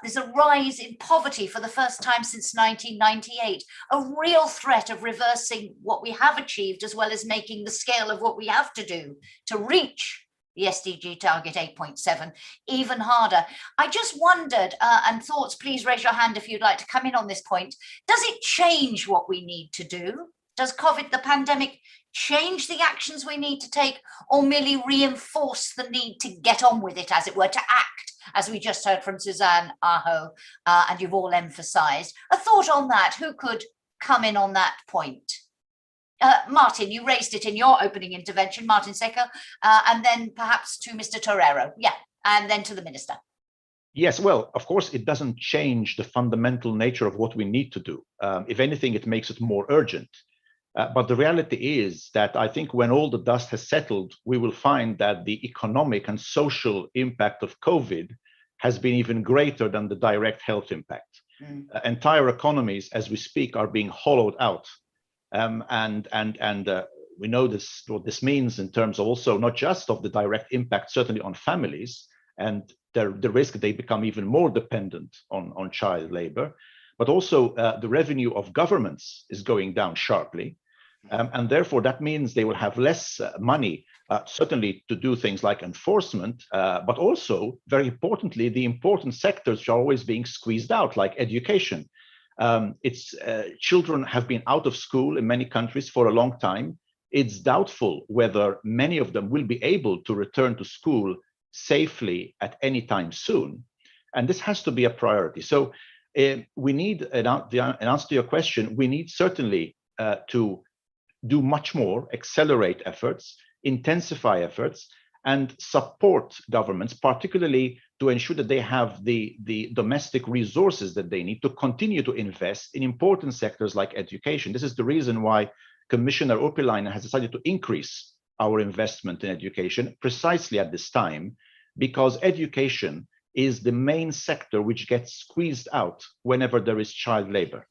There's a rise in poverty for the first time since 1998, a real threat of reversing what we have achieved, as well as making the scale of what we have to do to reach the SDG target 8.7 even harder. I just wondered, and thoughts, please raise your hand if you'd like to come in on this point. Does it change what we need to do? Does COVID, the pandemic, change the actions we need to take, or merely reinforce the need to get on with it, as it were, to act, as we just heard from Suzanne, Aho, and you've all emphasized? A thought on that, who could come in on that point? Martin, you raised it in your opening intervention, Martin Seco, and then perhaps to Mr. Torero, yeah, and then to the Minister. Yes, well, of course, it doesn't change the fundamental nature of what we need to do. If anything, it makes it more urgent. But the reality is that I think when all the dust has settled, we will find that the economic and social impact of COVID has been even greater than the direct health impact. Entire economies, as we speak, are being hollowed out. We know this, what this means in terms of also not just of the direct impact, certainly on families, and the risk they become even more dependent on child labor, but also the revenue of governments is going down sharply. And therefore, that means they will have less money, certainly to do things like enforcement, but also, very importantly, the important sectors which are always being squeezed out, like education. Children have been out of school in many countries for a long time. It's doubtful whether many of them will be able to return to school safely at any time soon. And this has to be a priority. So we need, in answer to your question, we need certainly to do much more, accelerate efforts, intensify efforts, and support governments, particularly to ensure that they have the domestic resources that they need to continue to invest in important sectors like education. This is the reason why Commissioner Urpilainen has decided to increase our investment in education precisely at this time, because education is the main sector which gets squeezed out whenever there is child labor.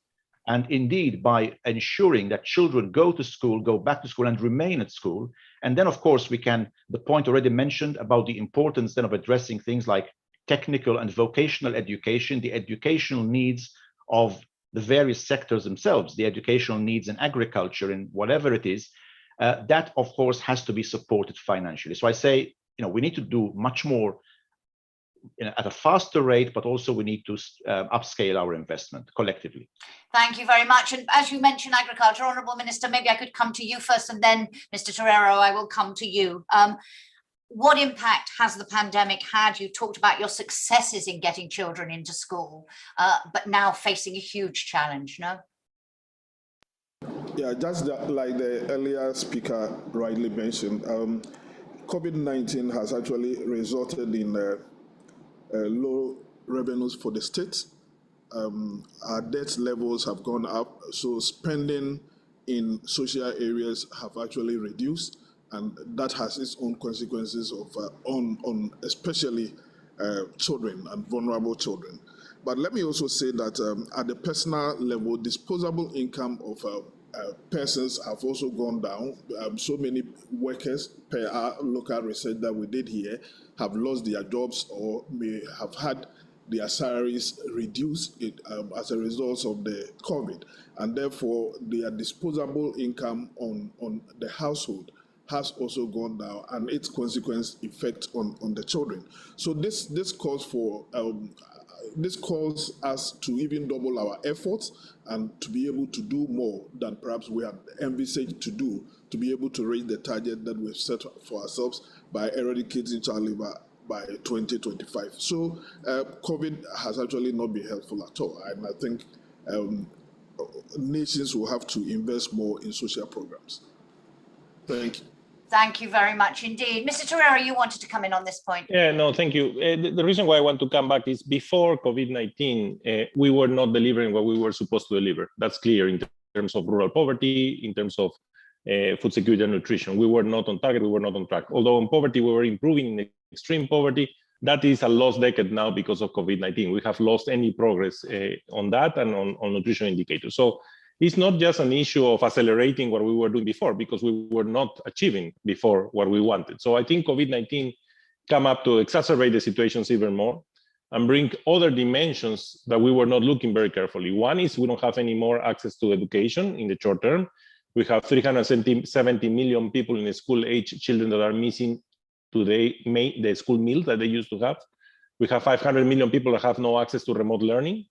And indeed, by ensuring that children go to school, go back to school and remain at school. And then, of course, we can, the point already mentioned about the importance then of addressing things like technical and vocational education, the educational needs of the various sectors themselves, the educational needs in agriculture and whatever it is, that, of course, has to be supported financially. So I say, we need to do much more at a faster rate, but also we need to upscale our investment collectively. Thank you very much. And as you mentioned agriculture, Honourable Minister, maybe I could come to you first, and then Mr. Torero, I will come to you. What impact has the pandemic had? You talked about your successes in getting children into school, but now facing a huge challenge, no? Yeah, just like the earlier speaker rightly mentioned, COVID-19 has actually resulted in low revenues for the state. Our debt levels have gone up, so spending in social areas have actually reduced, and that has its own consequences of on especially children and vulnerable children. But let me also say that at the personal level, disposable income of persons have also gone down. So many workers, per our local research that we did here, have lost their jobs or may have had their salaries reduced as a result of the COVID. And therefore, their disposable income on the household has also gone down, and its consequence effect on the children. So this calls for this calls us to even double our efforts and to be able to do more than perhaps we have envisaged to do, to be able to reach the target that we've set for ourselves by eradicating child labor by 2025. So COVID has actually not been helpful at all, and I think nations will have to invest more in social programs. Thank you. Thank you very much indeed. Mr. Torero, you wanted to come in on this point. Yeah, no, thank you. The reason why I want to come back is before COVID-19, we were not delivering what we were supposed to deliver. That's clear in terms of rural poverty, in terms of food security and nutrition. We were not on target, we were not on track. Although on poverty, we were improving in extreme poverty. That is a lost decade now because of COVID-19. We have lost any progress on that and on nutrition indicators. So it's not just an issue of accelerating what we were doing before, because we were not achieving before what we wanted. So I think COVID-19 came up to exacerbate the situations even more and bring other dimensions that we were not looking very carefully. One is we don't have any more access to education in the short term. We have 370 million people in school-age children that are missing to the school meal that they used to have. We have 500 million people that have no access to remote learning.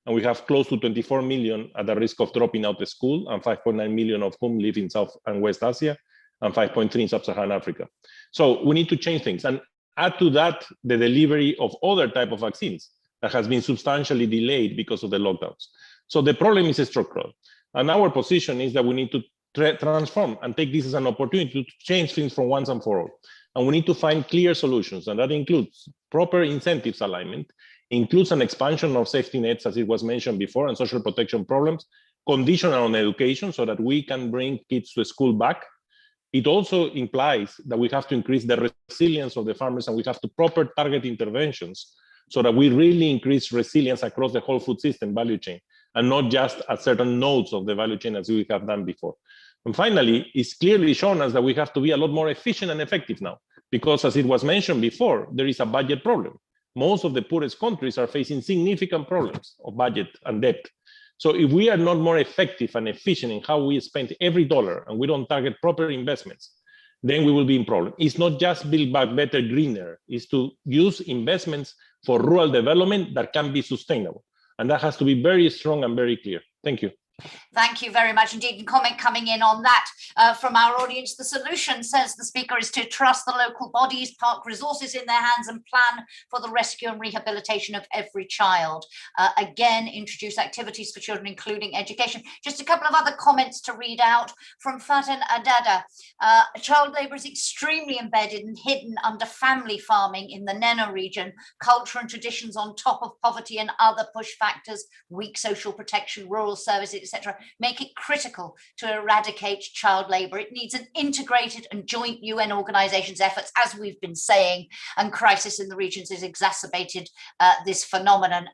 And we have close to 24 million at the risk of dropping out of school, and 5.9 million of whom live in South and West Asia, and 5.3 in Sub-Saharan Africa. So we need to change things. And add to that the delivery of other type of vaccines that has been substantially delayed because of the lockdowns. So the problem is structural. And our position is that we need to transform and take this as an opportunity to change things for once and for all. And we need to find clear solutions. And that includes proper incentives alignment, includes an expansion of safety nets, as it was mentioned before, and social protection programs, conditional on education so that we can bring kids to school back. It also implies that we have to increase the resilience of the farmers, and we have to proper target interventions so that we really increase resilience across the whole food system value chain, and not just at certain nodes of the value chain as we have done before. And finally, it's clearly shown us that we have to be a lot more efficient and effective now, because as it was mentioned before, there is a budget problem. Most of the poorest countries are facing significant problems of budget and debt. So if we are not more effective and efficient in how we spend every dollar, and we don't target proper investments, then we will be in problem. It's not just build back better, greener. It's to use investments for rural development that can be sustainable. And that has to be very strong and very clear. Thank you. Thank you very much indeed. And comment coming in on that from our audience. The solution, says the speaker, is to trust the local bodies, park resources in their hands, and plan for the rescue and rehabilitation of every child. Again, introduce activities for children, including education. Just a couple of other comments to read out from Faten Adada. Child labour is extremely embedded and hidden under family farming in the Nena region. Culture and traditions on top of poverty and other push factors, weak social protection, rural services, etc., make it critical to eradicate child labour. It needs an integrated and joint UN organisations efforts, as we've been saying, and crisis in the regions has exacerbated this phenomenon.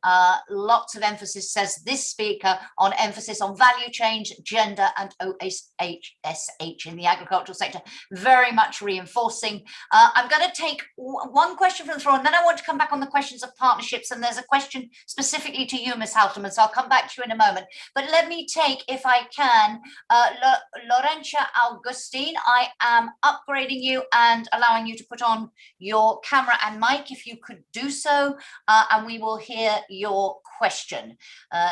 Lots of emphasis, says this speaker, on emphasis on value change, gender and OSH in the agricultural sector, very much reinforcing. I'm going to take one question from the floor, and then I want to come back on the questions of partnerships, and there's a question specifically to you, Ms. Halterman, so I'll come back to you in a moment. But let me take, if I can, Laurentia Augustine. I am upgrading you and allowing you to put on your camera and mic, if you could do so, and we will hear your question.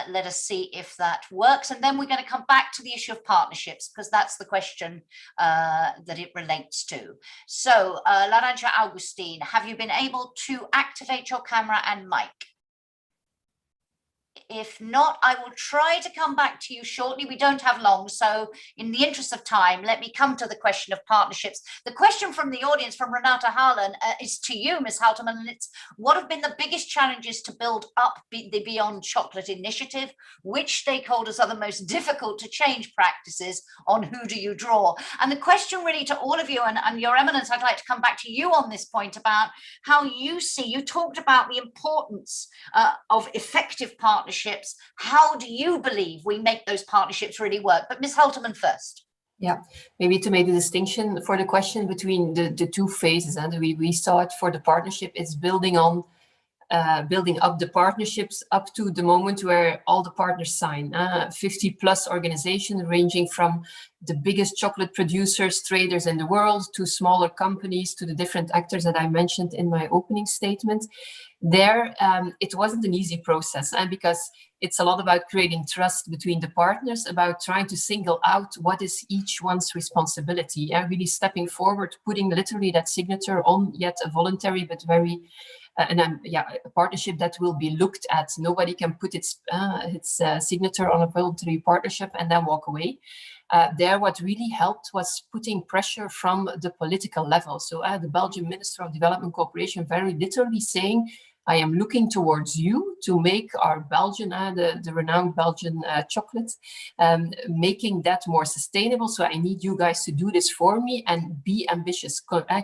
Let us see if that works, and then we're going to come back to the issue of partnerships, because that's the question that it relates to. So, Laurentia Augustine, have you been able to activate your camera and mic? If not, I will try to come back to you shortly. We don't have long, so in the interest of time, let me come to the question of partnerships. The question from the audience, from Renata Harlan, is to you, Ms. Halterman, and it's: what have been the biggest challenges to build up the Beyond Chocolate initiative? Which stakeholders are the most difficult to change practices? On who do you draw? And the question really to all of you, and Your Eminence, I'd like to come back to you on this point about how you see, you talked about the importance of effective partnerships. How do you believe we make those partnerships really work? But Ms. Halterman first. Yeah, maybe to make the distinction for the question between the two phases, and we saw it for the partnership, it's building up the partnerships up to the moment where all the partners sign. 50 plus organizations ranging from the biggest chocolate producers, traders in the world, to smaller companies, to the different actors that I mentioned in my opening statement. There, it wasn't an easy process, and because it's a lot about creating trust between the partners, about trying to single out what is each one's responsibility, and really stepping forward, putting literally that signature on, yet a voluntary but very a partnership that will be looked at. Nobody can put its signature on a voluntary partnership and then walk away. There, what really helped was putting pressure from the political level. So the Belgian Minister of Development Cooperation very literally saying, I am looking towards you to make our Belgian, the renowned Belgian chocolate, making that more sustainable. So I need you guys to do this for me and be ambitious,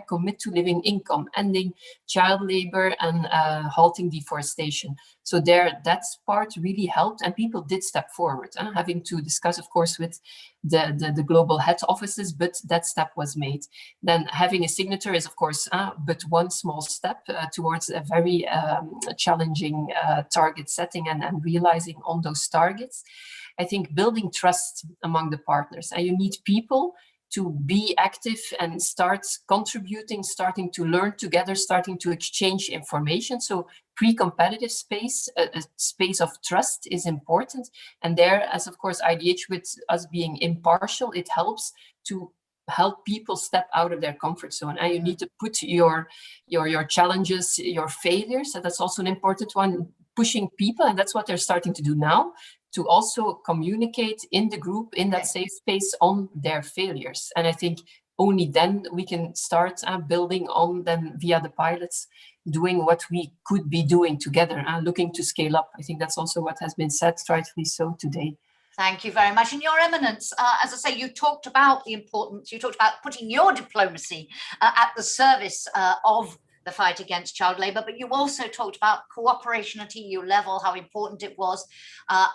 commit to living income, ending child labor and halting deforestation. So there, that part really helped, and people did step forward, having to discuss, of course, with the global head offices, but that step was made. Then having a signature is, of course, but one small step towards a very challenging target setting and realizing on those targets. I think building trust among the partners, and you need people to be active and start contributing, starting to learn together, starting to exchange information. So pre-competitive space, a space of trust is important. And there, as of course IDH, with us being impartial, it helps to help people step out of their comfort zone. And you need to put your challenges, your failures, and that's also an important one, pushing people, and that's what they're starting to do now, to also communicate in the group, in that safe space, on their failures. And I think only then we can start building on them via the pilots, doing what we could be doing together and looking to scale up. I think that's also what has been said, rightfully so, today. Thank you very much. And Your Eminence, as I say, you talked about the importance, you talked about putting your diplomacy at the service of the fight against child labour, but you also talked about cooperation at EU level, how important it was,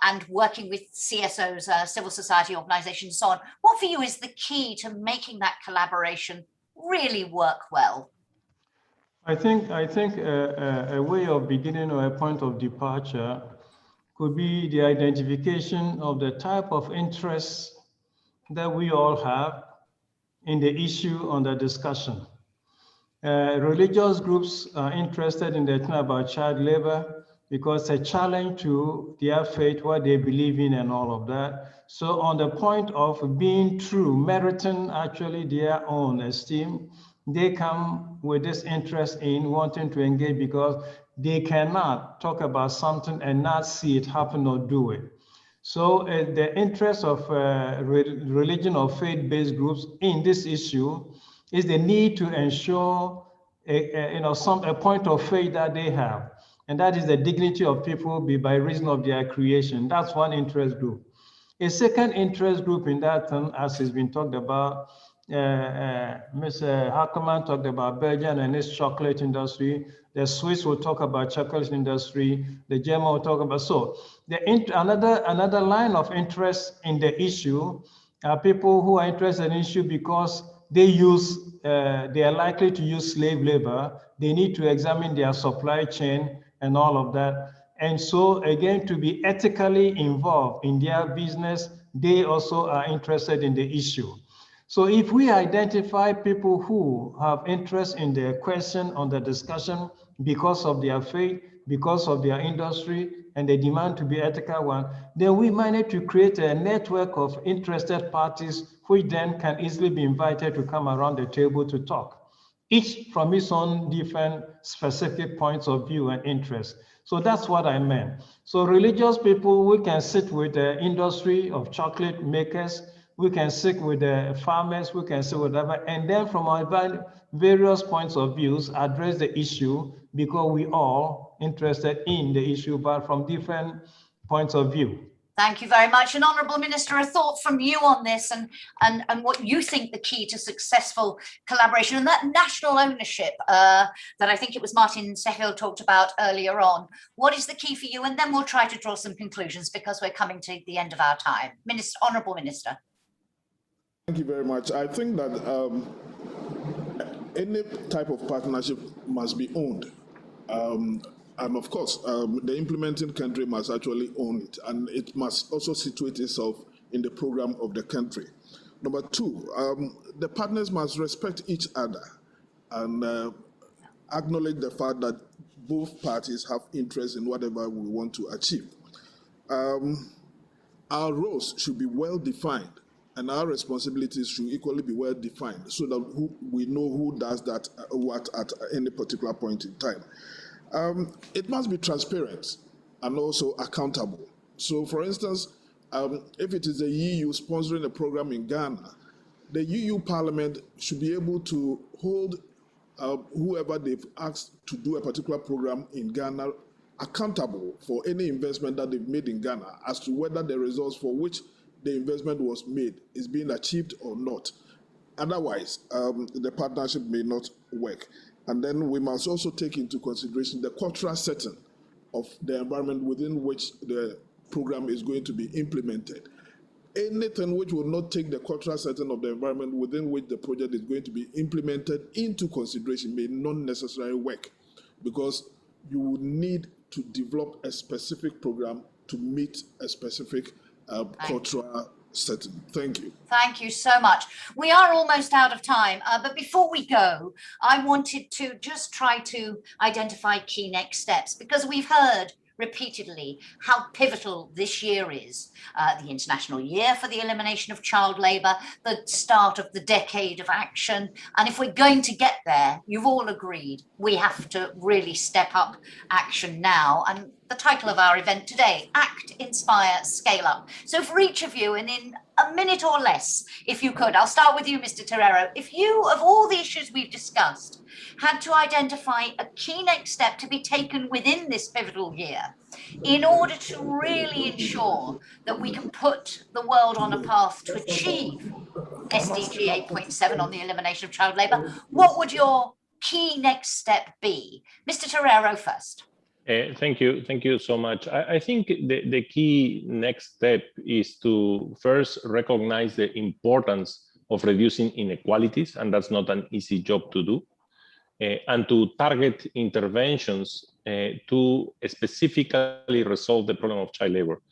and working with CSOs, civil society organisations, and so on. What for you is the key to making that collaboration really work well? I think a way of beginning or a point of departure could be the identification of the type of interests that we all have in the issue under discussion. Religious groups are interested in the thing about child labor because it's a challenge to their faith, what they believe in and all of that. So on the point of being true, meriting actually their own esteem, they come with this interest in wanting to engage because they cannot talk about something and not see it happen or do it. So the interest of religion or faith-based groups in this issue is the need to ensure a point of faith that they have, and that is the dignity of people by reason of their creation. That's one interest group. A second interest group in that, as has been talked about, Mr. Harkoman talked about Belgium and its chocolate industry. The Swiss will talk about chocolate industry. The German will talk about, so another line of interest in the issue are people who are interested in the issue because they are likely to use slave labor. They need to examine their supply chain and all of that. And so again, to be ethically involved in their business, they also are interested in the issue. So if we identify people who have interest in the question on the discussion because of their faith, because of their industry, and they demand to be ethical one, then we manage to create a network of interested parties which then can easily be invited to come around the table to talk, each from its own different specific points of view and interest. So that's what I meant. So religious people, we can sit with the industry of chocolate makers, we can sit with the farmers, we can sit with whatever, and then from our various points of views, address the issue because we all interested in the issue, but from different points of view. Thank you very much. And Honourable Minister, a thought from you on this and what you think the key to successful collaboration and that national ownership that I think it was Martin Sehil talked about earlier on. What is the key for you? And then we'll try to draw some conclusions because we're coming to the end of our time. Honourable Minister. Thank you very much. I think that any type of partnership must be owned. And of course, the implementing country must actually own it, and it must also situate itself in the program of the country. Number two, the partners must respect each other and acknowledge the fact that both parties have interest in whatever we want to achieve. Our roles should be well defined, and our responsibilities should equally be well defined so that we know who does that what at any particular point in time. It must be transparent and also accountable. So for instance, if it is the EU sponsoring a program in Ghana, the EU Parliament should be able to hold whoever they've asked to do a particular program in Ghana accountable for any investment that they've made in Ghana as to whether the results for which the investment was made is being achieved or not. Otherwise, the partnership may not work. And then we must also take into consideration the cultural setting of the environment within which the program is going to be implemented. Anything which will not take the cultural setting of the environment within which the project is going to be implemented into consideration may not necessarily work, because you would need to develop a specific program to meet a specific cultural setting. Thank you. Thank you so much. We are almost out of time, but before we go, I wanted to just try to identify key next steps, because we've heard repeatedly how pivotal this year is, the International Year for the Elimination of Child Labour, the start of the decade of action. And if we're going to get there, you've all agreed, we have to really step up action now. And the title of our event today, Act, Inspire, Scale Up. So for each of you, and in a minute or less, if you could, I'll start with you, Mr. Terrero. If you, of all the issues we've discussed, had to identify a key next step to be taken within this pivotal year in order to really ensure that we can put the world on a path to achieve SDG 8.7 on the elimination of child labour, what would your key next step be? Mr. Terrero first. Thank you so much. I think the key next step is to first recognize the importance of reducing inequalities, and that's not an easy job to do, and to target interventions to specifically resolve the problem of child labor.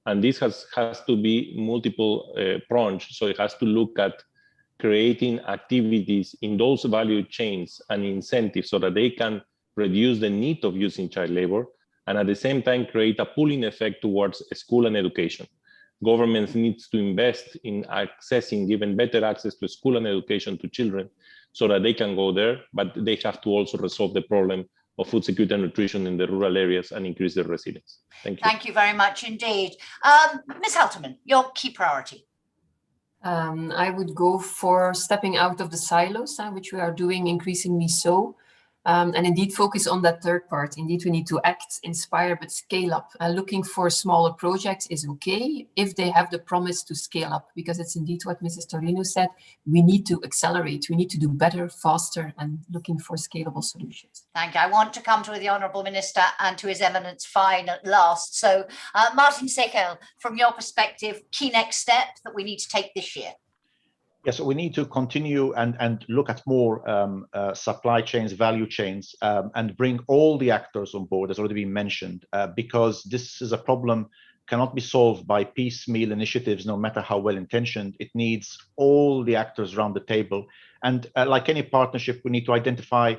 And this has to be multiple pronged, so it has to look at creating activities in those value chains and incentives so that they can reduce the need of using child labor, and at the same time create a pulling effect towards school and education. Governments need to invest in giving better access to school and education to children so that they can go there, but they have to also resolve the problem of food security and nutrition in the rural areas and increase their resilience. Thank you. Thank you very much indeed. Ms. Halterman, your key priority. I would go for stepping out of the silos, which we are doing increasingly so. And indeed focus on that third part. Indeed, we need to act, inspire, but scale up. Looking for smaller projects is okay if they have the promise to scale up, because it's indeed what Mrs. Torino said. We need to accelerate. We need to do better, faster, and looking for scalable solutions. Thank you. I want to come to the Honourable Minister and to His Eminence Fine at last. So, Martin Sekel, from your perspective, key next step that we need to take this year. Yes, we need to continue and look at more supply chains, value chains, and bring all the actors on board, as already been mentioned, because this is a problem cannot be solved by piecemeal initiatives, no matter how well-intentioned. It needs all the actors around the table. And like any partnership, we need to identify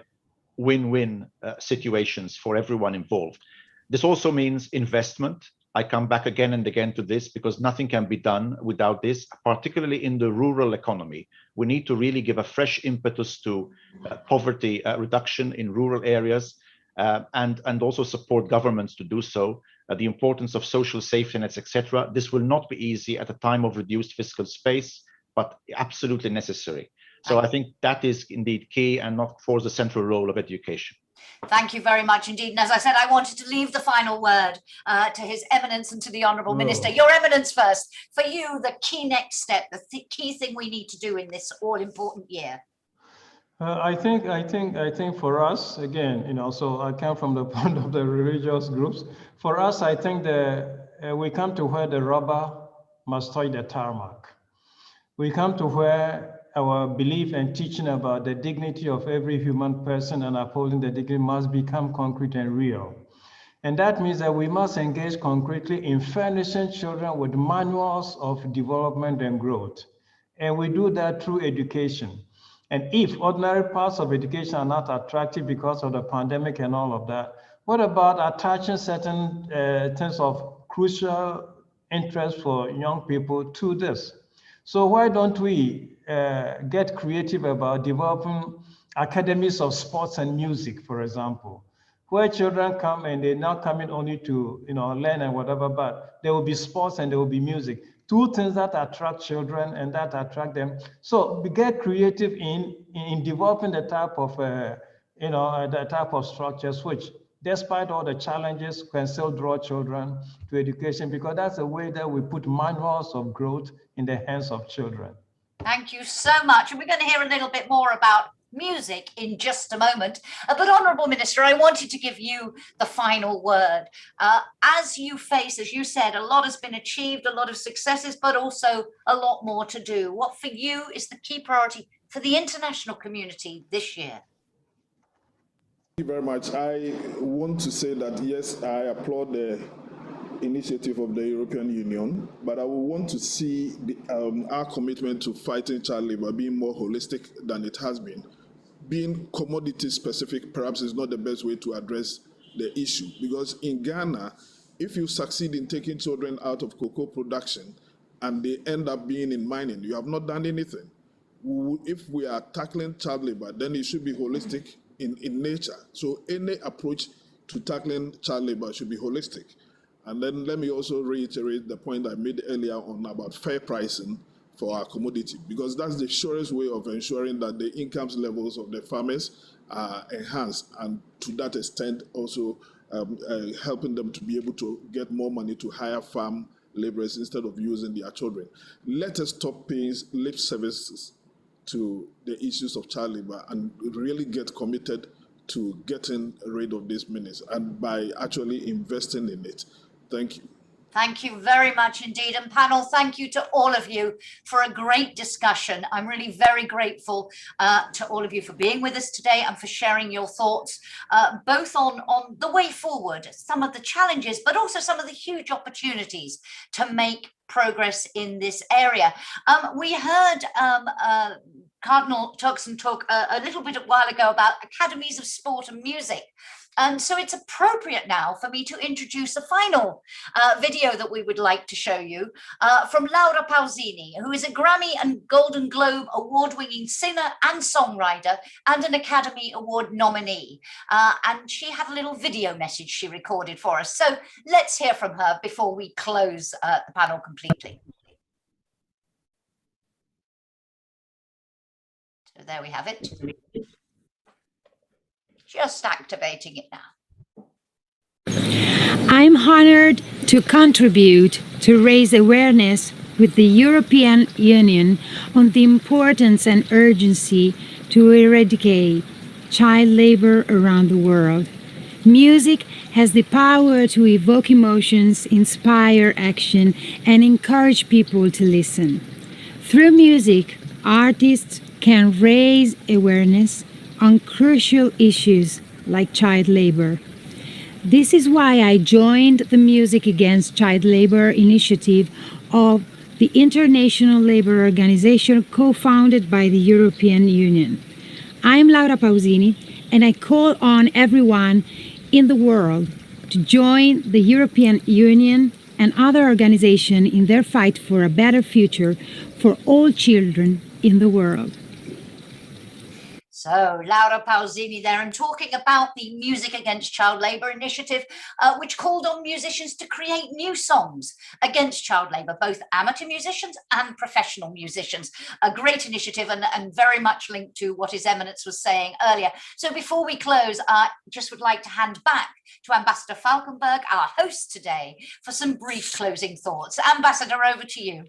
win-win situations for everyone involved. This also means investment. I come back again and again to this because nothing can be done without this, particularly in the rural economy. We need to really give a fresh impetus to poverty reduction in rural areas and also support governments to do so. The importance of social safety nets, etc. This will not be easy at a time of reduced fiscal space, but absolutely necessary. So I think that is indeed key, and not for the central role of education. Thank you very much indeed. And as I said, I wanted to leave the final word to His Eminence and to the Honourable Minister. Your Eminence first. For you, the key next step, the key thing we need to do in this all-important year. I think for us, again, so I come from the point of the religious groups. For us, I think that we come to where the rubber must touch the tarmac. We come to where our belief and teaching about the dignity of every human person and upholding the dignity must become concrete and real. And that means that we must engage concretely in furnishing children with manuals of development and growth. And we do that through education. And if ordinary parts of education are not attractive because of the pandemic and all of that, what about attaching certain things of crucial interest for young people to this? So why don't we get creative about developing academies of sports and music, for example, where children come and they're not coming only to learn and whatever, but there will be sports and there will be music. Two things that attract children and that attract them. So we get creative in developing the type of structures which, despite all the challenges, can still draw children to education, because that's a way that we put manuals of growth in the hands of children. Thank you so much. And we're going to hear a little bit more about music in just a moment. But Honourable Minister, I wanted to give you the final word. As you face, as you said, a lot has been achieved, a lot of successes, but also a lot more to do. What for you is the key priority for the international community this year? Thank you very much. I want to say that, yes, I applaud the initiative of the European Union, but I would want to see our commitment to fighting child labor being more holistic than it has been. Being commodity specific perhaps is not the best way to address the issue, because in Ghana, if you succeed in taking children out of cocoa production and they end up being in mining, you have not done anything. If we are tackling child labor, then it should be holistic in nature. So any approach to tackling child labor should be holistic. And then let me also reiterate the point I made earlier on about fair pricing for our commodity, because that's the surest way of ensuring that the incomes levels of the farmers are enhanced, and to that extent also helping them to be able to get more money to hire farm laborers instead of using their children. Let us stop paying lip services to the issues of child labor and really get committed to getting rid of this menace, and by actually investing in it. Thank you. Thank you very much indeed. And panel, thank you to all of you for a great discussion. I'm really very grateful to all of you for being with us today and for sharing your thoughts, both on the way forward, some of the challenges, but also some of the huge opportunities to make progress in this area. We heard Cardinal Turkson talk a little bit a while ago about academies of sport and music. And so it's appropriate now for me to introduce the final video that we would like to show you from Laura Pausini, who is a Grammy and Golden Globe award-winning singer and songwriter and an Academy Award nominee. And she had a little video message she recorded for us. So let's hear from her before we close the panel completely. So there we have it. Just activating it now. I'm honored to contribute to raise awareness with the European Union on the importance and urgency to eradicate child labor around the world. Music has the power to evoke emotions, inspire action, and encourage people to listen. Through music, artists can raise awareness on crucial issues like child labor. This is why I joined the Music Against Child Labor initiative of the International Labour Organization, co-founded by the European Union. I'm Laura Pausini, and I call on everyone in the world to join the European Union and other organizations in their fight for a better future for all children in the world. So Laura Pausini there, and talking about the Music Against Child Labour initiative, which called on musicians to create new songs against child labour, both amateur musicians and professional musicians. A great initiative and very much linked to what His Eminence was saying earlier. So before we close, I just would like to hand back to Ambassador Falkenberg, our host today, for some brief closing thoughts. Ambassador, over to you.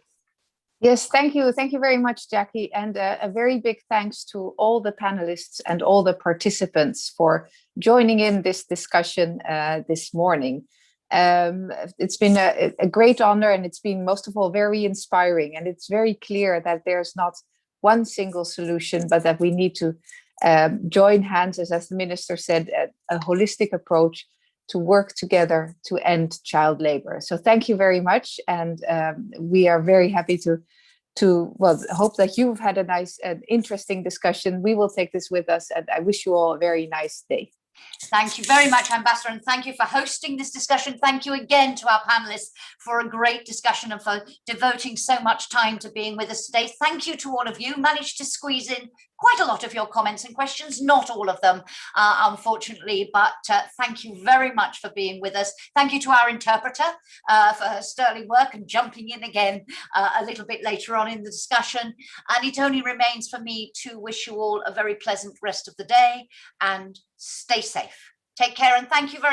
Yes, thank you. Thank you very much, Jackie. And a very big thanks to all the panelists and all the participants for joining in this discussion this morning. It's been a great honor, and it's been most of all very inspiring. And it's very clear that there's not one single solution, but that we need to join hands, as the minister said, a holistic approach to work together to end child labor. So thank you very much. And we are very happy to hope that you've had a nice and interesting discussion. We will take this with us, and I wish you all a very nice day. Thank you very much, Ambassador, and thank you for hosting this discussion. Thank you again to our panelists for a great discussion and for devoting so much time to being with us today. Thank you to all of you. Managed to squeeze in quite a lot of your comments and questions, not all of them, unfortunately, but thank you very much for being with us. Thank you to our interpreter for her sterling work and jumping in again a little bit later on in the discussion. And it only remains for me to wish you all a very pleasant rest of the day and stay safe. Take care, and thank you very much.